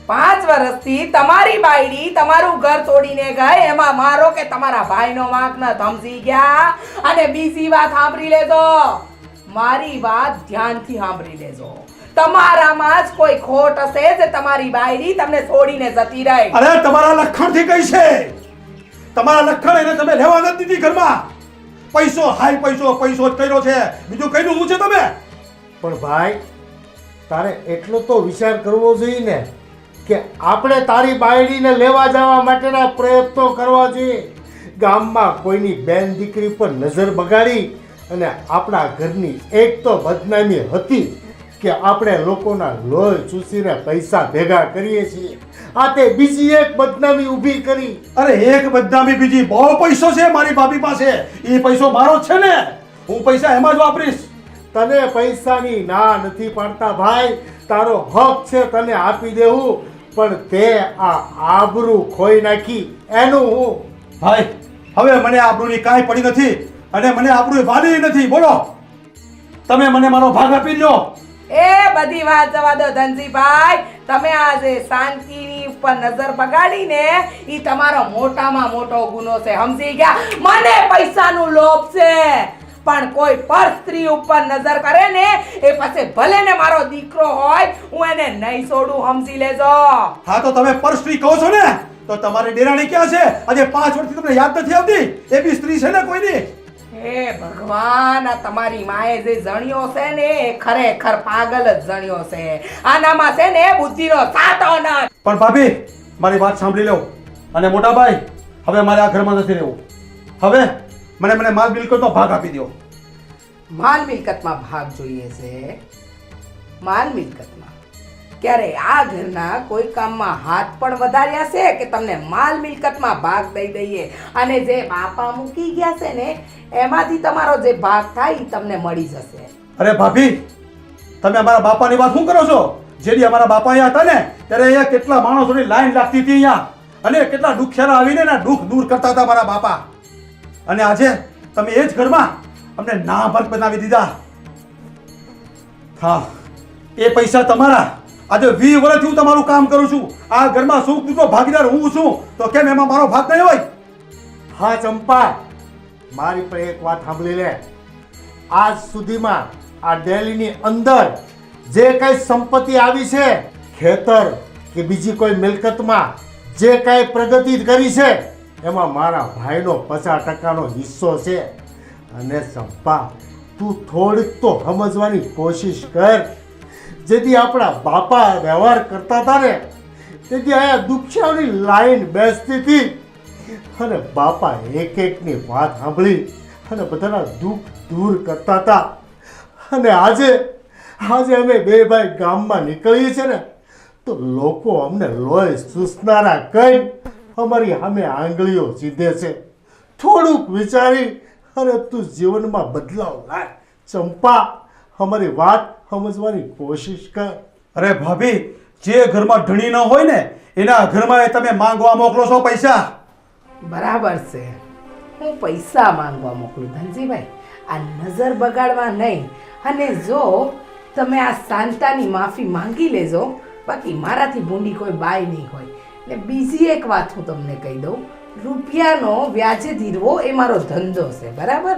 5 વર્ષથી તમારી બાયડી તમારું ઘર તોડીને ગઈ એમાં મારો કે તમારા ભાઈનો વાંક ન સમજી ગયા. અને બીજી વાત સાંભળી લેજો. મારી વાત ધ્યાનથી સાંભળી લેજો. તમારામાં જ કોઈ ખોટ હશે જે તમારી બાયડી તમને છોડીને જતી રહી. અરે તમારા લખણથી કઈ છે? તમારા લખણ એને તમે લેવા નથી દીધી ઘરમાં. પૈસો જ કર્યો છે. બીજું કઈ હું છે તમે? પણ ભાઈ તારે એટલો તો વિચાર કરવો જોઈએ ને કે આપણે તારી બાયડીને લેવા જવા માટેના પ્રયત્નો કરવા જોઈએ. ગામમાં કોઈની બેન દીકરી પર નજર બગાડી અને આપણા ઘરની એક તો બદનામી હતી કે આપણે લોકોના લોહી ચૂસીને પૈસા ભેગા કરીએ છીએ. આ તે બીજી એક બદનામી ઊભી કરી. અરે એક બદનામી બીજી બહુ પૈસો છે મારી ભાભી પાસે. એ પૈસો મારો જ છે ને. હું પૈસા એમાં જ વાપરીશ. તને પૈસાની ના નથી પાડતા ભાઈ. તારો હક છે તને આપી દેવું. પણ તે આ આબરૂ ખોઈ નાખી એનું હું. ભાઈ હવે મને આબરૂની કાંઈ પડી નથી અને મને આબરૂ વાલી નથી. બોલો તમે મને મારો ભાગ આપી લો. એ બધી વાત જવા દો ધનજીભાઈ. તમે આજે શાંતિની ઉપર નજર બગાડીને ઈ તમારો મોટામાં મોટો ગુનો છે. સમજી ગયા? મને પૈસાનું લોભ છે પણ કોઈ પર સ્ત્રી ઉપર નજર કરે ને એ પછી ભલે ને મારો દીકરો હોય હું એને નહીં છોડું. સમજી લેજો. હા તો તમે પર સ્ત્રી કહો છો ને તો તમારી દેરાણી ક્યાં છે? આજે 5 વર્ષથી તમને યાદ નથી આવતી? એ બી સ્ત્રી છે ને કોઈની? હે ભગવાન આ તમારી માએ જે જણ્યો છે ને એ ખરેખર પાગલ જ જણ્યો છે. આનામાં છે ને બુદ્ધિનો સાતો નથી. પણ ભાભી મારી વાત સાંભળી લો. અને મોટા ભાઈ હવે મારે આ ઘરમાં નથી રહેવું. હવે મને માલ મિલકતનો ભાગ આપી દો. માલ મિલકતમાં ભાગ જોઈએ છે? માલ મિલકતમાં ક્યારે આ ઘરના કોઈ કામમાં હાથ પણ વધાર્યા છે કે તમને માલ મિલકતમાં ભાગ દઈ દઈએ અને જે બાપા મૂકી ગયા છે ને એમાંથી તમારો જે ભાગ થાય એ તમને મળી જશે? અરે ભાભી તમે અમારા બાપાની વાત શું કરો છો? જેથી અમારા બાપા અહીંયા હતા ને ત્યારે અહીંયા કેટલા માણસોની લાઈન લાગતી હતી અહીંયા અને કેટલા દુખિયારા આવીને દુઃખ દૂર કરતા હતા મારા બાપા. અને આજે તમે એ જ ઘરમાં અમને નાભર્ક બનાવી દીધા. હા, એ પૈસા તમારા. આજે 20 વર્ષથી હું તમારું કામ કરું છું. આ ઘરમાં સુખ દુઃખનો ભાગીદાર હું છું, તો કેમ એમાં મારો ભાગ નહીં હોય? હા ચંપા, મારી પણ એક વાત સાંભળી લે. આજ સુધીમાં આ ડેલીની અંદર જે કઈ સંપત્તિ આવી છે, ખેતર કે બીજી કોઈ મિલકતમાં જે કઈ પ્રગતિ કરી છે, એમાં મારા ભાઈનો 50% હિસ્સો છે. અને ચંપા, તું થોડીક તો સમજવાની કોશિશ કર. જેથી આપણા બાપા વ્યવહાર કરતા હતા ને, તેથી અહીંયા દુખિયાની લાઈન બેસતી હતી અને બાપા એક એકની વાત સાંભળી અને બધાના દુઃખ દૂર કરતા હતા. અને આજે અમે બે ભાઈ ગામમાં નીકળીએ છીએ ને, તો લોકો અમને લોહી ચૂસનારા કઈ અમારી સામે આંગળીઓ સીધે છે. થોડુંક વિચારી અને તું જીવનમાં બદલાવ લાય. ચંપા, અમારી વાત સમજવાની કોશિશ કર. અરે ભાભી, જે ઘરમાં ધણી ન હોય ને એના ઘરમાં તમે માંગવા મોકલો છો પૈસા. બરાબર છે, હું પૈસા માંગવા મોકલું ધનજીભાઈ, આ નજર બગાડવા નહીં. અને જો તમે આ શાંતાની માફી માંગી લેજો, બાકી મારાથી ભૂંડી કોઈ બાય નહીં હોય. ને બીજી એક વાત હું તમને કહી દઉં, રૂપિયાનો વ્યાજે ધીરવો એ મારો ધંધો છે, બરાબર?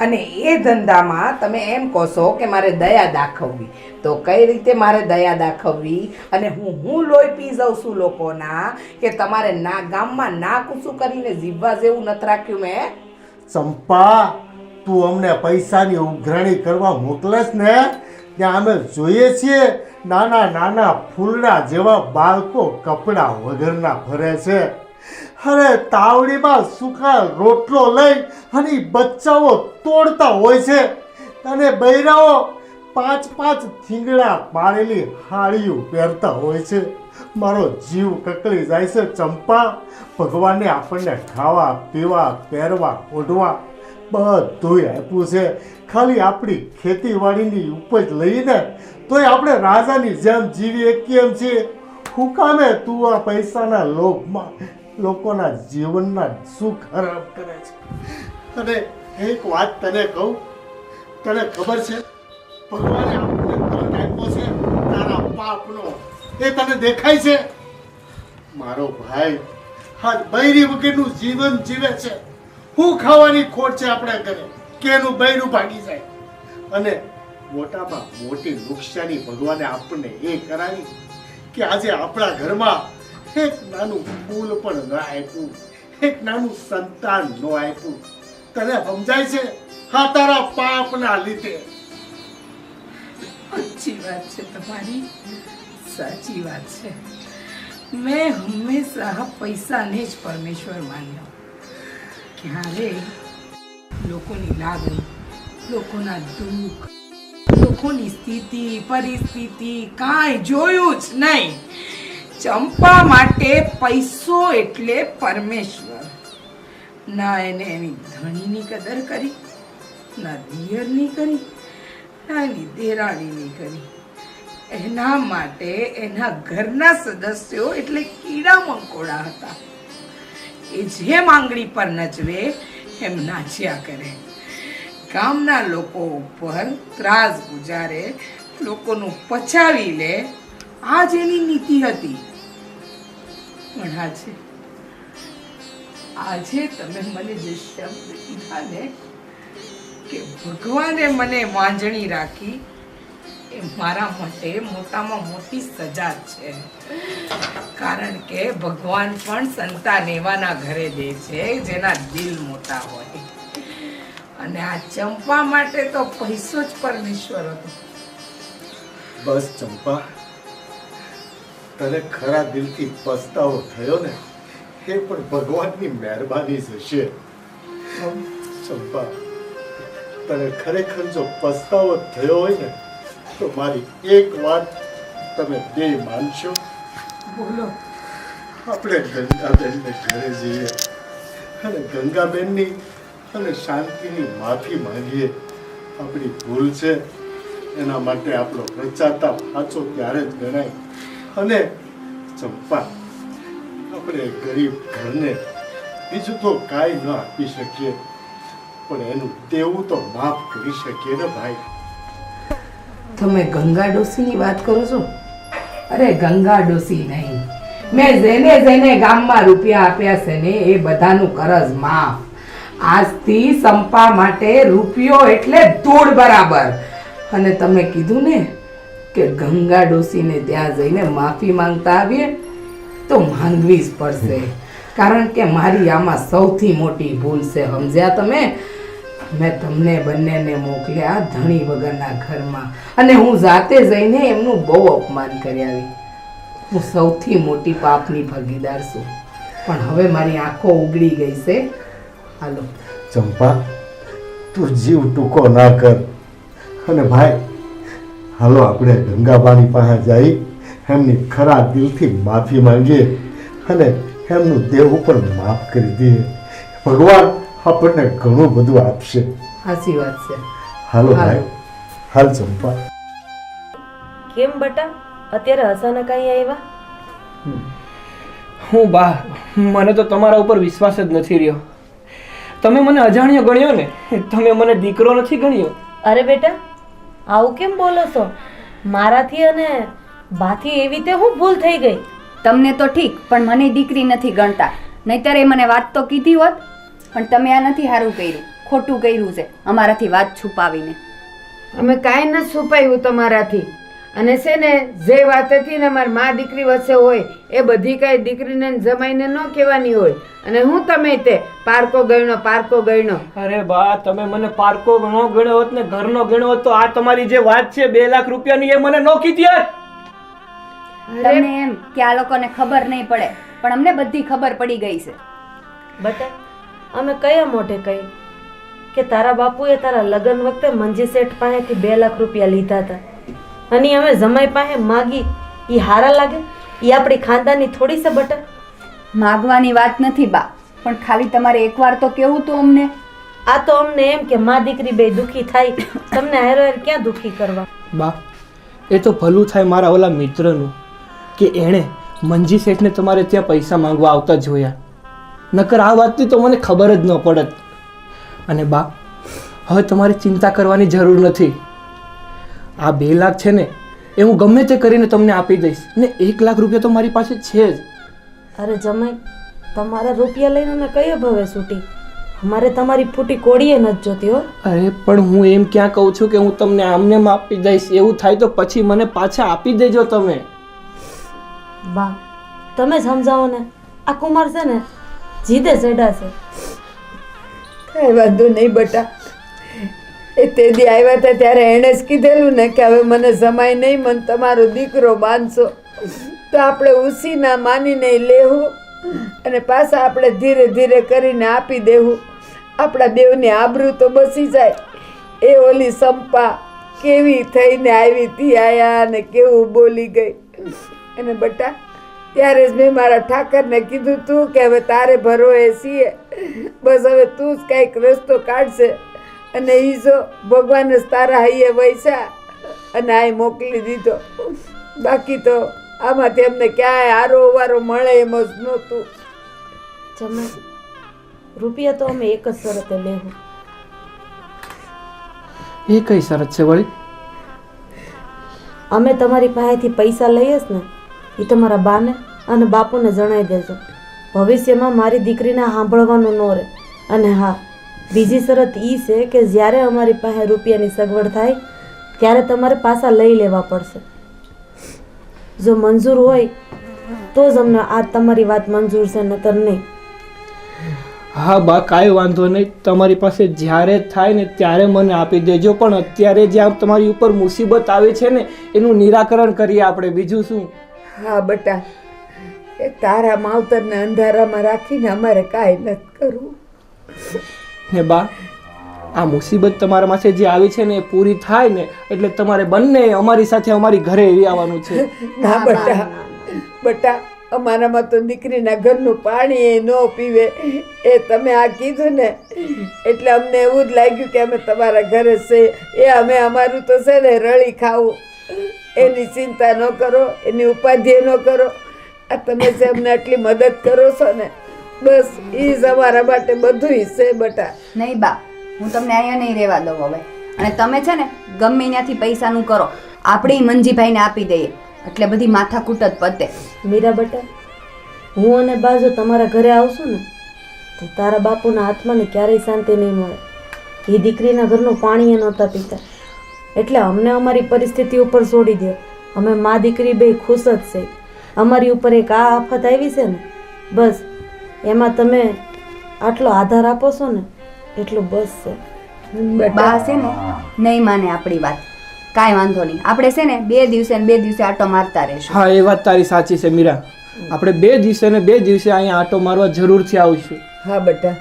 અને એ ધંધામાં તમે એમ કહો છો કે મારે દયા દાખવવી, તો કઈ રીતે મારે દયા દાખવવી? અને હું લોહી પી જાઉં છું લોકોના કે તમારે ના ગામમાં ના કૂસું કરીને જીવવા જેવું નથી રાખ્યું મેં. ચંપા, તું અમને પૈસાની ઉઘરાણી કરવા મોકલેસ ને, ત્યાં અમે જોઈએ છીએ નાના નાના ફૂલડા જેવા બાળકો કપડા વગરના ફરે છે. અરે તાવડીમાં સુકા રોટલો લઈ અને બચ્ચાઓ તોડતા હોય છે, અને બૈરાઓ 5 થીંગડા પાડેલી હાડીઓ પહેરતા હોય છે. મારો જીવ કકળી જાય છે ચંપા. ભગવાને આપણને ખાવા પીવા પહેરવા ઓઢવા બધું આપ્યું છે. ખાલી આપણી ખેતીવાડીની ઉપજ લઈને તોય આપણે રાજાની જેમ જીવી શકીએ એમ છીએ. હું કામે તું આ પૈસાના લોભમાં લોકોના જીવનના શું ખરાબ કરે છે? અને એક વાત તને કહું, તને ખબર છે ભગવાને આપણને દંડ આપ્યો છે તારા પાપનો, એ તને દેખાય છે? મારો ભાઈ હા બૈરી વગરનું જીવન જીવે છે. શું ખાવાની ખોટ છે આપણે ઘરે કે એનું બૈરું ભાગી જાય? અને મોટામાં મોટી નુકસાની ભગવાને આપણને એ કરાવી કે આજે આપણા ઘરમાં એક નાનું ફૂલ પણ ન આપ્યું, એક નાનું સંતાન ન આપ્યું. તને સમજાય છે? હા, તારા પાપના લીધે. સાચી વાત છે તમારી, સાચી વાત છે. મેં હંમેશા પૈસાને જ પરમેશ્વર માન્યો. ક્યારે લોકોની લાગણી, લોકોના દુઃખ, લોકોની સ્થિતિ પરિસ્થિતિ કાંઈ જોયું જ નહીં. ચંપા માટે પૈસો એટલે પરમેશ્વર. ના એને એની ધણીની કદર કરી, ના દિયરની કરી, ના એની દેરાણીની કરી. એના માટે એના ઘરના સદસ્યો એટલે કીડા મંકોડા હતા. એ જેમ આંગળી પર નચવે એમ નાચ્યા કરે. ગામના લોકો ઉપર ત્રાસ ગુજારે, લોકોનું પચાવી લે, આ જ એની નીતિ હતી. પણ આજે તમે મને જે શબ્દ કીધા ને કે ભગવાને મને વાંજણી રાખી, એ મારા માટે મોટામાં મોટી સજા છે. કારણ કે ભગવાન પણ સંતાન એવાના ઘરે દે છે જેના દિલ મોટા હોય. અને આ ચંપા માટે તો પૈસો જ પરમેશ્વર હતો. બસ ચંપા, તને ખરા દિલથી પસ્તાવો થયો ને, એ પણ ભગવાનની મહેરબાની જ હશે. ચંપા, તને ખરેખર જો પસ્તાવો થયો હોય ને, તો મારી એક વાત તમે બે માનશો? બોલો. આપણે ગંગાબેનને ઘરે જઈએ અને ગંગાબેનની અને શાંતિની માફી માંગીએ. આપણી ભૂલ છે, એના માટે આપણો પ્રચાતાપ સાચો ત્યારે જ ગણાય. અને ચંપા, આપણે ગરીબ ઘરને બીજું તો કાંઈ ન આપી શકીએ, પણ એનું દેવું તો માફ કરી શકીએ ને ભાઈ. તમે ગંગા ડોસીની વાત કરો છો? અરે ગંગા ડોસી નહીં, મેં જેને ગામમાં રૂપિયા આપ્યા છે ને એ બધાનું કરજ માફ. આજથી સંપા માટે રૂપિયો એટલે ધૂળ બરાબર. અને તમે કીધું ને કે ગંગા ડોસીને ત્યાં જઈને માફી માંગતા આવીએ તો માંગવી જ પડશે, કારણ કે મારી આમાં સૌથી મોટી ભૂલ છે, સમજ્યા તમે? મેં તમને બંનેને મોકલ્યા ધણી વગરના ઘરમાં અને હું જાતે જઈને એમનું બહુ અપમાન કરી આવી. હું સૌથી મોટી પાપની ભાગીદાર છું, પણ હવે મારી આંખો ઉગડી ગઈ છે. હાલો ચંપા, તું જીવ ટૂંકો ના કર. અને ભાઈ, હાલો આપણે ગંગાબાની પાસે જઈ એમની ખરા દિલથી માફી માંગીએ અને એમનું દેવું પણ માફ કરી દઈએ. ભગવાન આપણને ઘણું બધું આપશે. સાચી વાત છે. હાલો ભાઈ, હાલ ચંપા. કેમ બટા અત્યારે અચાનક અહીં આવ્યા? હું બા, મને તો તમારા ઉપર વિશ્વાસ જ નથી રહ્યો. તમે મને અજાણ્યો ગણ્યો ને, તમે મને દીકરો નથી ગણ્યો. અરે બેટા, આવું કેમ બોલો છો? મારાથી અને બાથી એવી તે હું ભૂલ થઈ ગઈ? તમને તો ઠીક, પણ મને દીકરી નથી ગણતા. નહીંતર એ મને વાત તો કીધી હોત. પણ તમે આ નથી સારું કર્યું, ખોટું કર્યું છે અમારાથી વાત છુપાવીને. અમે કાંઈ ન છુપાયું તમારાથી. અને છે ને, જે વાત હતી ને અમારી મા દીકરી વચ્ચે હોય એ બધી કાંઈ દીકરીને ને જમાઈને ન કહેવાની હોય. અને હું તમે તે પારકો ગણ્યો. અરે બા, તમે મને પારકો નો ગણ્યો હોત ને ઘરનો ગણ્યો હોત તો આ તમારી જે વાત છે 2 લાખ રૂપિયાની, એ મને ન કીધી હોત. તમને એમ કે આ લોકોને ખબર નહીં પડે, પણ અમને બધી ખબર પડી ગઈ છે. બટા, અમે કયા મોઢે કહી કે તારા બાપુએ તારા લગ્ન વખતે મંજી શેઠ પાસેથી 2 લાખ રૂપિયા લીધા હતા અને અમે જમાઈ પાસે માગી? એ હારા લાગે? એ આપણી ખાનદાની થોડી છે બટા. માગવાની વાત નથી બા, પણ ખાલી તમારે એકવાર તો કેવું તું અમને. આ તો અમને એમ કે મા દીકરી બે દુખી થાય, તમને હારો ક્યાં દુખી કરવા? બા, એ તો ભલું થાય મારા ઓલા મિત્રનું કે એણે મંજી શેઠને તમારે ત્યાં પૈસા માંગવા આવતા જોયા, નકર આ વાતની તો મને ખબર જ ન પડત. અને બા, હવે તમારે ચિંતા કરવાની જરૂર નથી. આ 2 લાખ છે ને એ હું ગમે તે કરીને તમને આપી દઈશ, ને 1 લાખ રૂપિયા તો મારી પાસે છે જ. અરે જમાઈ, તમારા રૂપિયા લઈને અમે કયો ભવે છૂટી? અમારે તમારી ફૂટી કોડીએ નથી જોતી હો. અરે પણ હું એમ ક્યાં કહું છું કે હું તમને આમને આપી દઈશ. એવું થાય તો પછી મને પાછા આપી દેજો તમે. બા, તમે સમજાવો ને. આ કુમાર છે ને જીદે ચડ્યા છે. કાંઈ વાંધો નહીં બટા, એ તે દી આવ્યા હતા ત્યારે એણે જ કીધેલું ને કે હવે મને જમાય નહીં, મને તમારો દીકરો બાંધશો તો આપણે ઉસીના માનીને લેવું અને પાછા આપણે ધીરે ધીરે કરીને આપી દેવું. આપણા બેવની આબરૂ તો બસી જાય. એ ઓલી સંપા કેવી થઈને આવી હતી આયા અને કેવું બોલી ગઈ. અને બટા, ત્યારે જ મેં મારા ઠાકરને કીધું તું કે હવે તારે ભરોએ છીએ, બસ હવે તું જ કાંઈક રસ્તો કાઢશે. અને એ જો ભગવાને જ તારા હૈયે વૈસા અને આ મોકલી દીધો. બાકી તો આમાંથી અમને ક્યાંય આરો વારો મળે એમ જ નહોતું. જમાઈ, રૂપિયા તો અમે એક જ શરતે લેવું. એ કઈ શરત છે વળી? અમે તમારી પાસેથી પૈસા લઈએ જ ને, એ તમારા બાને અને બાપુને જણાવી દેજો. ભવિષ્યમાં મારી દીકરીને સાંભળવાનું ન રહે. અને હા, બીજી શરત એ છે કે જ્યારે અમારી પાસે રૂપિયાની સગવડ થાય ત્યારે તમારે પાછા લઈ લેવા પડશે. જો મંજૂર હોય તો જ અમને આ તમારી વાત મંજૂર છે, નતર નહીં. હા બા, કાંઈ વાંધો નહીં. તમારી પાસે જ્યારે થાય ને ત્યારે મને આપી દેજો, પણ અત્યારે જ્યાં તમારી ઉપર મુસીબત આવી છે ને એનું નિરાકરણ કરીએ આપણે, બીજું શું. હા બટા, એ તારા માવતરને અંધારામાં રાખીને અમારે કાંઈ નથી કરવું. ને બા, આ મુસીબત તમારા માથે જે આવી છે ને એ પૂરી થાય ને એટલે તમારે બંને અમારી સાથે અમારી ઘરે આવવાનું છે. ના બટા, બટા, અમારામાં તો દીકરીના ઘરનું પાણી એ ન પીવે. એ તમે આ કીધું ને એટલે અમને એવું જ લાગ્યું કે અમે તમારા ઘરે છે. એ અમે અમારું તો છે ને રળી ખાવું. એની ચિંતા ન કરો, એની ઉપાધિ ન કરો. આ તમે જે અમને આટલી મદદ કરો છો ને, બસ એ જ અમારા માટે બધું છે બટા. નહીં બા, હું તમને અહીંયા નહીં રહેવા દઉં હવે. અને તમે છે ને ગમે ત્યાંથી પૈસાનું કરો, આપણે મંજીભાઈને આપી દઈએ એટલે બધી માથાકૂટ જ પતે. મીરા બટા, હું અને બા જો તમારા ઘરે આવશું ને તો તારા બાપુના હાથમાં ને ક્યારેય શાંતિ નહીં મળે. એ દીકરીના ઘરનું પાણી એ નહોતા પીતા, એટલે અમને અમારી પરિસ્થિતિ ઉપર છોડી દો. અમે મા દીકરી બે ખુશ જ છે. અમારી ઉપર એક આ આફત આવી છે ને, બસ એમાં તમે આટલો આધાર આપો છો ને એટલું બસ છે. બા છે ને નહીં માને આપણી વાત. કાંઈ વાંધો નહીં, આપણે છે ને 2 દિવસે ને 2 દિવસે આટો મારતા રહીશું. હા, એ વાત તારી સાચી છે મીરા. આપણે 2 દિવસે ને 2 દિવસે અહીંયા આટો મારવા જરૂરથી આવીશું. હા બેટા,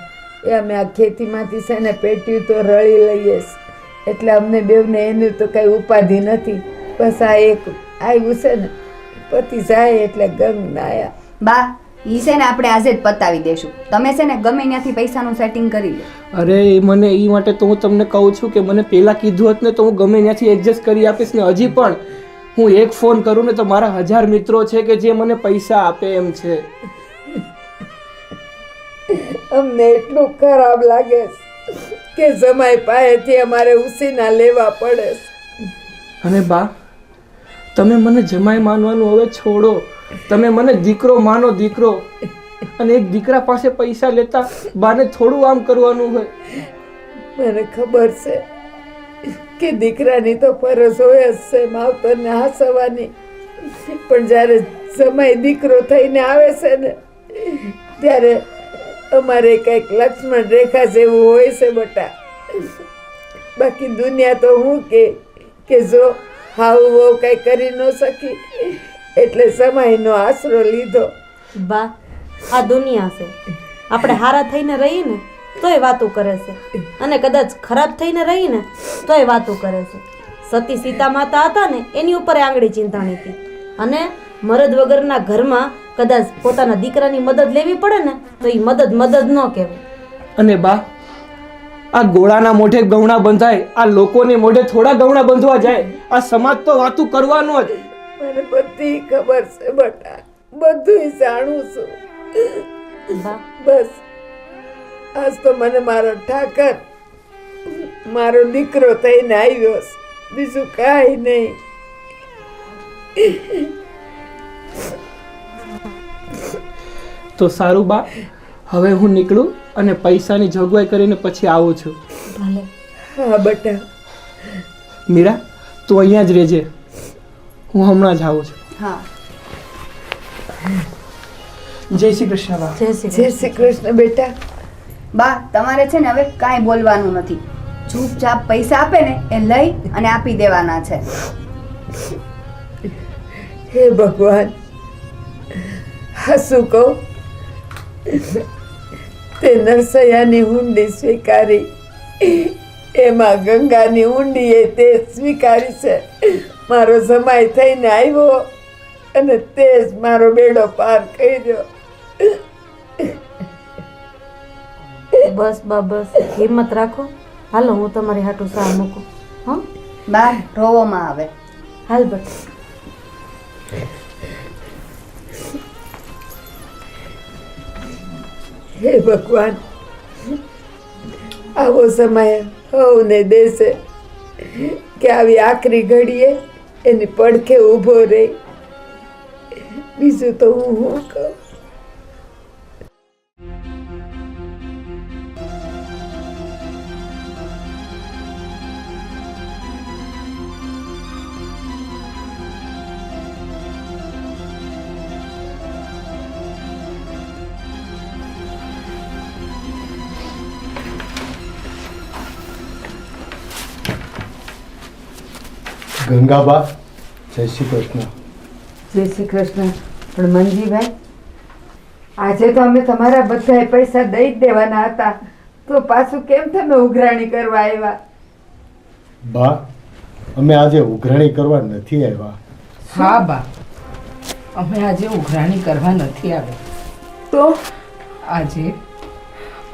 એ અમે આ ખેતીમાંથી છે ને પેટ્યું તો રળી લઈએ છે. એટલે અમને બેવને એનું તો કઈ ઉપાધિ નથી. બસ આ એક આવ્યું છે ને પતિ જાય એટલે ગંગ નાયા. બા ઈ છે ને આપણે આજે જ પતાવી દેશું. તમે છે ને ગમે ત્યાંથી પૈસાનું સેટિંગ કરી લો. અરે એ મને એ માટે તો હું તમને કહું છું કે મને પહેલાં કીધું હોત ને તો હું ગમે ત્યાંથી એડજસ્ટ કરી આપીશ. ને હજી પણ હું એક ફોન કરું ને તો મારા 1000 મિત્રો છે કે જે મને પૈસા આપે એમ છે. અમને એટલું ખરાબ લાગે છે કે જમાઈ પાસેથી અમારે ઉસીના લેવા પડે છે. અને બા તમે મને જમાઈ માનવાનું હવે છોડો. તમે મને દીકરો માનો, દીકરો. અને એક દીકરા પાસે પૈસા લેતા બાને થોડું આમ કરવાનું હોય. મને ખબર છે કે દીકરાની તો ફરજ હોય જ છે માવતરને હાસવાની, પણ જ્યારે સમય દીકરો થઈને આવે છે ને ત્યારે અમારે કંઈક લક્ષ્મણ રેખા જેવું હોય છે બટા. બાકી દુનિયા તો હું કે જો હાવ વહુ કંઈ કરી ન શકી એટલે સમયનો આશરો લીધો. બા, આ દુનિયા છે. આપણે હારા થઈને રહીએ ને તોય વાતું કરે છે, અને કદાચ ખરાબ થઈને રહીએ ને તોય વાતું કરે છે. સતી સીતા માતા હતા ને એની ઉપર આંગળી ચિંતાણી હતી, અને મરદ વગરના ઘરમાં કદાચ પોતાના દીકરાની મદદ લેવી પડે ને તો એ મદદ ન કહેવાય. અને બા આ ગોળાના મોઢે ગવણા બંધાય, આ લોકોને મોઢે થોડા ગવણા બંધવા જાય. આ સમાજ તો વાતું કરવાનો જ. મને બધી ખબર છે બટા, બધું જાણું છું. બા, બસ આજ તો મને મારો ઠાકર મારો દીકરો થઈને આવ્યો છે, બીજું કાંઈ નહીં. તો સારું બા, હવે હું નીકળું અને પૈસાની જોગવાઈ કરીને પછી આવું છું. ભલે. હા બટા. મીરા તું અહીંયા જ રહેજે, હું હમણાં જ આવું છું. હા, જય શ્રી કૃષ્ણ બા. જય શ્રી જય શ્રી કૃષ્ણ બેટા. બા તમારે છે ને હવે કાંઈ બોલવાનું નથી. ચૂપચાપ પૈસા આપે ને એ લઈ અને આપી દેવાના છે. હે ભગવાન, હસું કહું તે નરસૈયાની ઊંડી સ્વીકારી, એમાં ગંગાની ઊંડી એ તે સ્વીકારી છે. મારો જમાઈ થઈને આવ્યો અને તે જ મારો બેડો પાર કર્યો. બસ બા, બસ હિંમત રાખો. હાલો હું તમારી હાટું સા મૂકું. હા બા રોવામાં આવે. હાલ બટ. હે ભગવાન, આવો સમય હવને દેશે કે આવી આખરી ઘડીએ એની પડખે ઊભો રહી. બીજું તો હું શું કહું. ગંગાબા, જય શ્રી કૃષ્ણ. જય શ્રી કૃષ્ણ. પણ મંજીભાઈ, આજે તો અમે તમારા બધા પૈસા દઈ જ દેવાના હતા, તો પાછું કેમ તમે ઉઘરાણી કરવા આવ્યા? બા, અમે આજે ઉઘરાણી કરવા નથી આવ્યા. હા બા, અમે આજે ઉઘરાણી કરવા નથી આવ્યા. તો આજે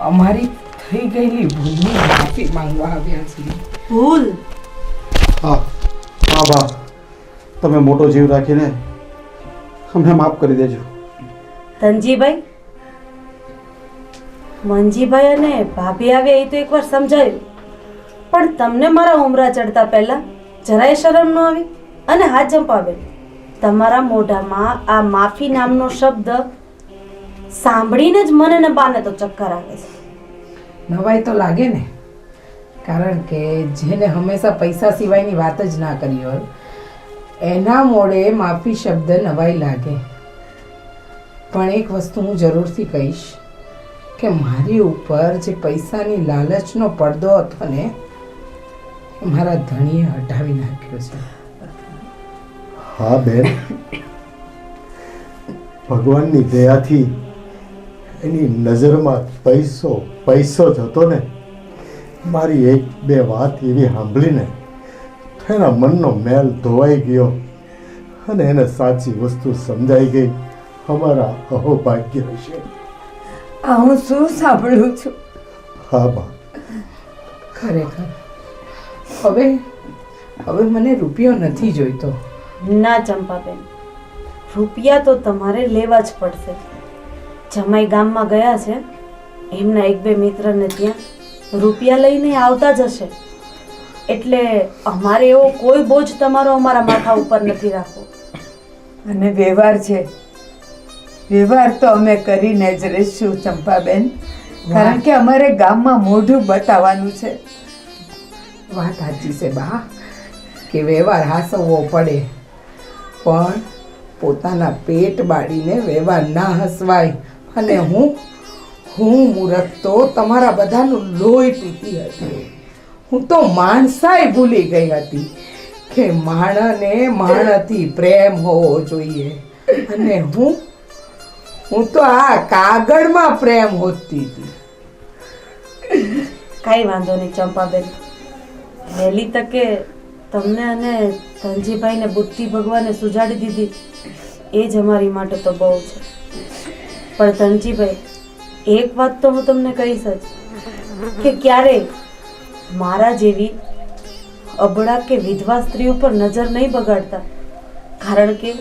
અમારી થઈ ગયેલી ભૂલની માફી માંગવા આવ્યા છીએ. ભૂલ? હા હા બા, તમે મોટો જીવ રાખીને અમને માફ કરી દેજો. ધનજીભાઈ, મંજીભાઈ અને ભાભી આવ્યા એ તો એકવાર સમજાયું, પણ તમને મારા ઉમરા ચડતા પહેલા જરાય શરમ ન આવી? અને હા ચંપાબેન, તમારા મોઢામાં આ માફી નામનો શબ્દ સાંભળીને જ મને ને બાને તો ચક્કર આવે છે. નવાઈ તો લાગે ને, કારણ કે જેને હંમેશા પૈસા સિવાયની વાત જ ના કરી હોય એના મોઢે માફી શબ્દ નવાઈ લાગે. પણ એક વસ્તુ હું જરૂરથી કહીશ કે મારી ઉપર જે પૈસાની લાલચનો પડદો હતો ને એ મારા ધણીએ હટાવી નાખ્યો છે. હા બેન, ભગવાનની દયાથી એની નજરમાં પૈસો પૈસો જ હતો ને. મારી એક બે વાત એવી સાંભળીને તો એના મનનો મેલ ધોવાઈ ગયો અને એને સાચી વસ્તુ સમજાઈ ગઈ. અમારા અહોભાગ્ય હશે. આ હું શું સાંભળું છું? હા બા, ખરેખર હવે મને રૂપિયો નથી જોઈતો. ના ચંપાબેન, રૂપિયા તો તમારે લેવા જ પડશે. જમાઈ ગામમાં ગયા છે, એમના એક બે મિત્રને ત્યાં રૂપિયા લઈને આવતા જ હશે. એટલે અમારે એવો કોઈ બોજ તમારો અમારા માથા ઉપર નથી રાખવો. અને વ્યવહાર છે, વ્યવહાર તો અમે કરીને જ રહીશું ચંપાબેન, કારણ કે અમારે ગામમાં મોઢું બતાવવાનું છે. વાત સાચી છે બા કે વ્યવહાર હાસવવો પડે, પણ પોતાના પેટ બાળીને વ્યવહાર ના હસવાય. અને હું મૂરખ તો તમારા બધાનું લોહી પીતી હતી. હું તો માણસાઈ ભૂલી ગઈ હતી કે માણને માણથી પ્રેમ હોવો જોઈએ. અને હું તો આ કાગળમાં પ્રેમ હોતી હતી. કાંઈ વાંધો નહીં ચંપાબેન, વહેલી તકે તમને અને ધનજીભાઈને બુદ્ધિ ભગવાને સુજાડી દીધી એ જ અમારી માટે તો બહુ છે. પણ ધનજીભાઈ, એક વાત તો હું તમને કહીશ જ કે ક્યારેય મારા જેવી અબળા કે વિધવા સ્ત્રી ઉપર નજર નહીં બગાડતા, કારણ કે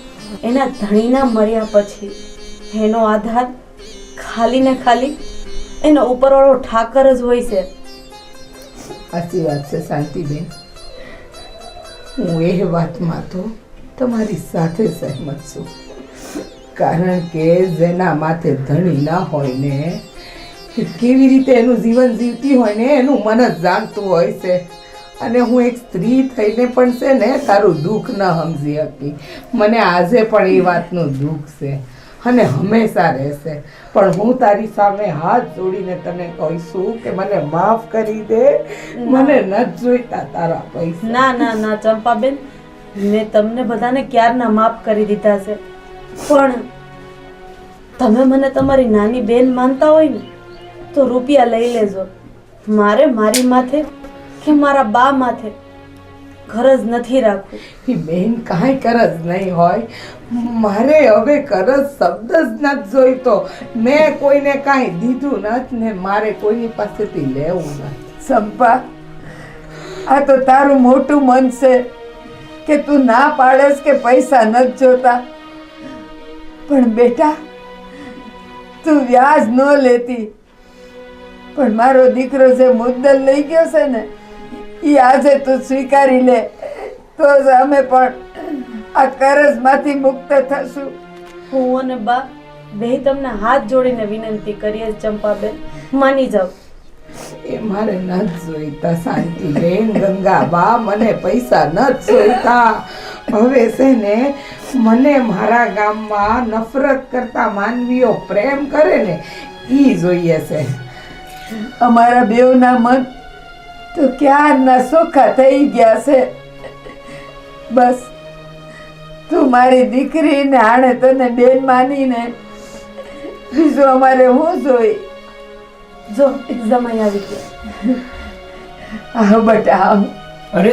એના ધણીના મર્યા પછી એનો આધાર ખાલી ને ખાલી એનો ઉપરવાળો ઠાકર જ હોય છે. સાચી વાત છે શાંતિબેન, હું એ વાતમાં તો તમારી સાથે સહેમત છું. કારણ કે જેના માથે ધણી ના હોય ને એ કેવી રીતે એનું જીવન જીવતી હોય ને એનું મન જ જાણતું હોય છે. અને હું એક સ્ત્રી થઈને પણ છે ને તારું દુઃખ ન સમજી શકી. મને આજે પણ એ વાતનું દુઃખ છે અને હંમેશા રહેશે. પણ હું તારી સામે હાથ જોડીને તને કહીશું કે મને માફ કરી દે, મને નથી જોઈતા તારા પૈસા. ના ના ના ચંપાબેન, મેં તમને બધાને ક્યારના માફ કરી દીધા છે. પણ તમે મને તમારી નાની બેન માનતા હોય ને તો રૂપિયા લઈ લેજો. મારે મારી માથે કે મારા બા માથે ગરજ નથી રાખવું. એ બેન કાંઈ કરજ નહીં હોય. મારે હવે કરજ શબ્દ જ નથી જોઈતો. મેં કોઈને કાંઈ દીધું નથી ને મારે કોઈની પાસેથી લેવું નથી. સંપા, આ તો તારું મોટું મન છે કે તું ના પાડેસ કે પૈસા નથી જોતા. પણ બેટા, તું વ્યાજ ન લેતી, પણ મારો દીકરો જે મુદ્દલ લઈ ગયો છે ને એ આજે તું સ્વીકારી લે તો જ અમે પણ આ કરજમાંથી મુક્ત થશું. હું અને બા બે તમને હાથ જોડીને વિનંતી કરીએ ચંપાબેન, માની જાઓ. એ મારે નથી જોઈતા શાંતિબેન, ગંગાબા, મને પૈસા નથી જોઈતા. હવે છે ને મને મારા ગામમાં નફરત કરતા માનવીઓ પ્રેમ કરે ને ઈ જોઈએ છે. અમારા બેવના મન તો ક્યારના સોખા થઈ ગયા છે. બસ તું મારી દીકરીને આણે તને બેન માનીને બીજું અમારે હું જોઈ. જો જમાઈ આવી ગયા. આવો બેટા આવો. અરે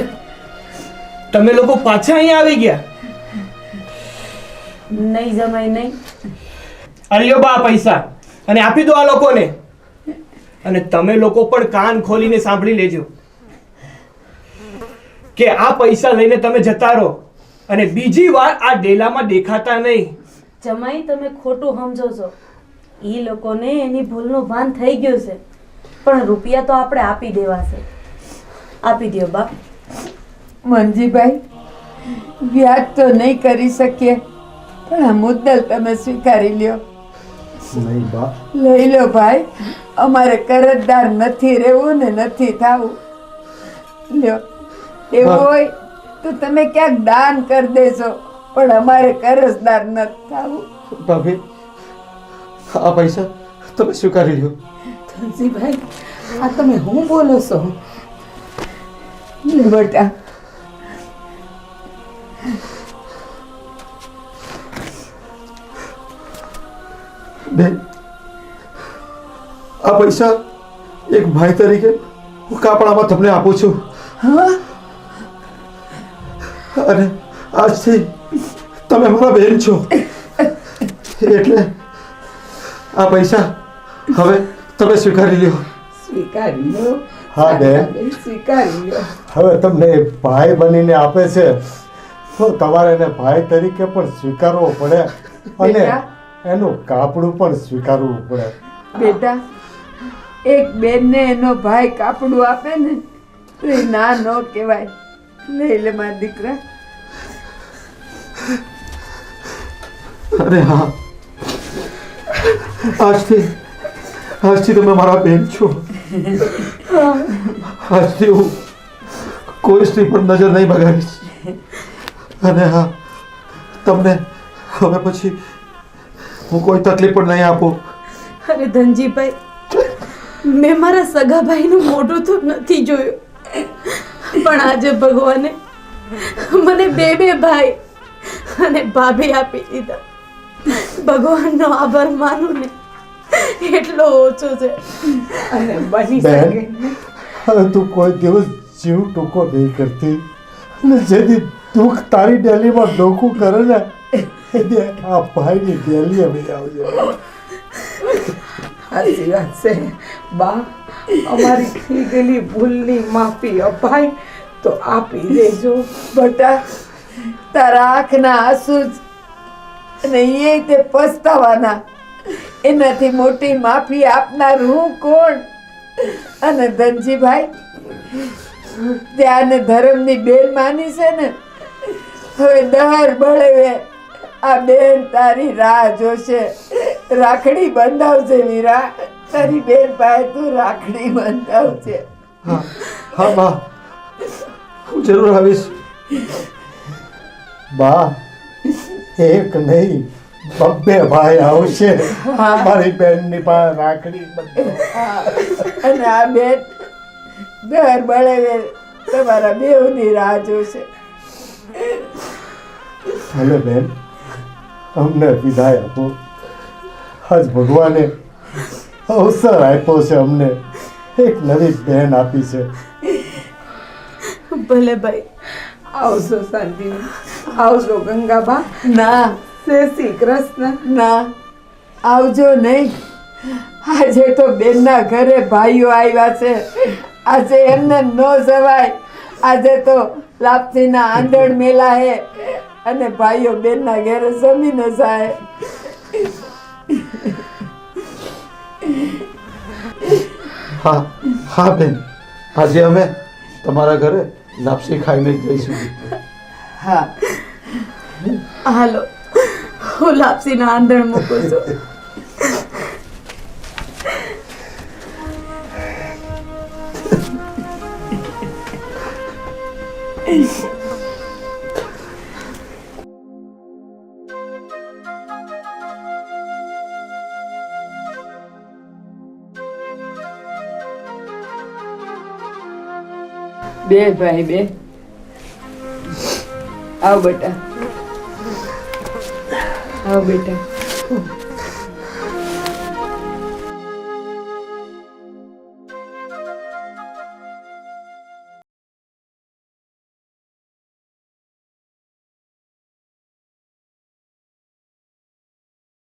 તમે લોકો પાછા અહીંયા આવી ગયા? નહીં જમાઈ નહીં. અલ્યો બા પૈસા અને આપી દો આ લોકોને. અને તમે લોકો પણ કાન ખોલીને સાંભળી લેજો કે આ પૈસા લઈને તમે જતા રહો અને બીજી વાર આ ડેલામાં દેખાતા નહીં. જમાઈ, તમે ખોટું સમજો છો. એ લોકોને એની ભૂલનું ભાન થઈ ગયું છે, પણ રૂપિયા તો આપણે આપી દેવાશે. આપી દો બા. મંજીભાઈ, વ્યાજ તો નહીં કરી શકીએ, પણ આ મુદ્દલ તમે સ્વીકારી લ્યો. નહીં બા, લઈ લો ભાઈ, અમારે કરજદાર નથી રહેવું ને નથી થવું. લ્યો, એવું હોય તો તમે ક્યાંક દાન કરી દેજો, પણ અમારે કરજદાર નથી થવું. ભાભી, આ પૈસા તમે સ્વીકારી લ્યો. ધનજીભાઈ, આ તમે હું બોલો છો? લે બેટા, બેન, આ પૈસા એક ભાઈ તરીકે હું કાપડામાં તમને આપું છું. અને આજથી તમે મારા બેન છો, એટલે આ પૈસા હવે તમે સ્વીકારી લ્યો. સ્વીકારી લો. હા બેન, સ્વીકારી લો. હવે તમને એ ભાઈ બનીને આપે છે તો તમારે એને ભાઈ તરીકે પણ સ્વીકારવો પડે અને બેટા. એનું કાપડું પણ સ્વીકારવું પડે. બેટા, એક બેનને એનો ભાઈ કાપડું આપે ને તો એ ના ન કહેવાય. લઈ લે મારા દીકરા. અરે હા, આજથી તમે મારા બેન છો. આજથી હું કોઈ સ્ત્રી પર નજર નહીં બગાડીશ. અને હા, તમને હવે પછી હું કોઈ તકલીફ પણ નહીં આપું. અરે ધનજીભાઈ, મેં મારા સગા ભાઈનું મોઢું તો નથી જોયું, પણ આજે ભગવાને મને બે ભાઈ અને ભાભી આપી દીધા. ભગવાનનો આભાર માનું ને એટલો ઓછો છે. અને બની બેન, શકે હવે તું કોઈ દિવસ જીવ ટૂંકો નહીં કરતી અને જેથી દુઃખ તારી ડેલીમાં ડોકું કરે ને એથી આ ભાઈની ડેલી હવે આવજે. સાચી વાત છે બા. અમારી થઈ ગયેલી ભૂલની માફી અપાય તો આપી દેજો. બેટા, તારા આંખના આંસુ જ અને એ તે પસ્તાવાના. એનાથી મોટી માફી આપનાર હું કોણ? અને ધનજીભાઈ, ત્યાં ધર્મની બેન માની છે ને, હવે દહર બળવે આ બેન તારી રાહ જોશે. રાખડી બંધાવશે વીરા, તારી બેન પાસે તું રાખડી બંધાવશે. હા હા બા, હું જરૂર આવીશ. બા, એક નહીં બબ્બે ભાઈ આવશે મારી બેનની પાસે રાખડી બંધાવવા. અને આ બેન દર બળવે તમારા બેવની રાહ જોશે. ભલે બેન, અમને વિદાય આપો. આજ ભગવાને અવસર આપ્યો છે, અમને એક નવી બેન આપી છે. ભલે ભાઈ. આવજો શાંતિ, આવજો ગંગાબા. ના જય શ્રી કૃષ્ણ. ના, આવજો નહીં. આજે તો બેનના ઘરે ભાઈઓ આવ્યા છે. આજે એમને ન જવાય. આજે તો લાપસીના આંધણ મેલા હે અને ભાઈઓ બેનના ઘરે જમીને જાય. હા હા બેન, આજે અમે તમારા ઘરે લાપસી ખાઈને જ જઈશું. હા, હાલો, હું લાપસીના આંધણ મૂકું છું. બે ભાઈ બે. આવ બેટા, આવ બેટા.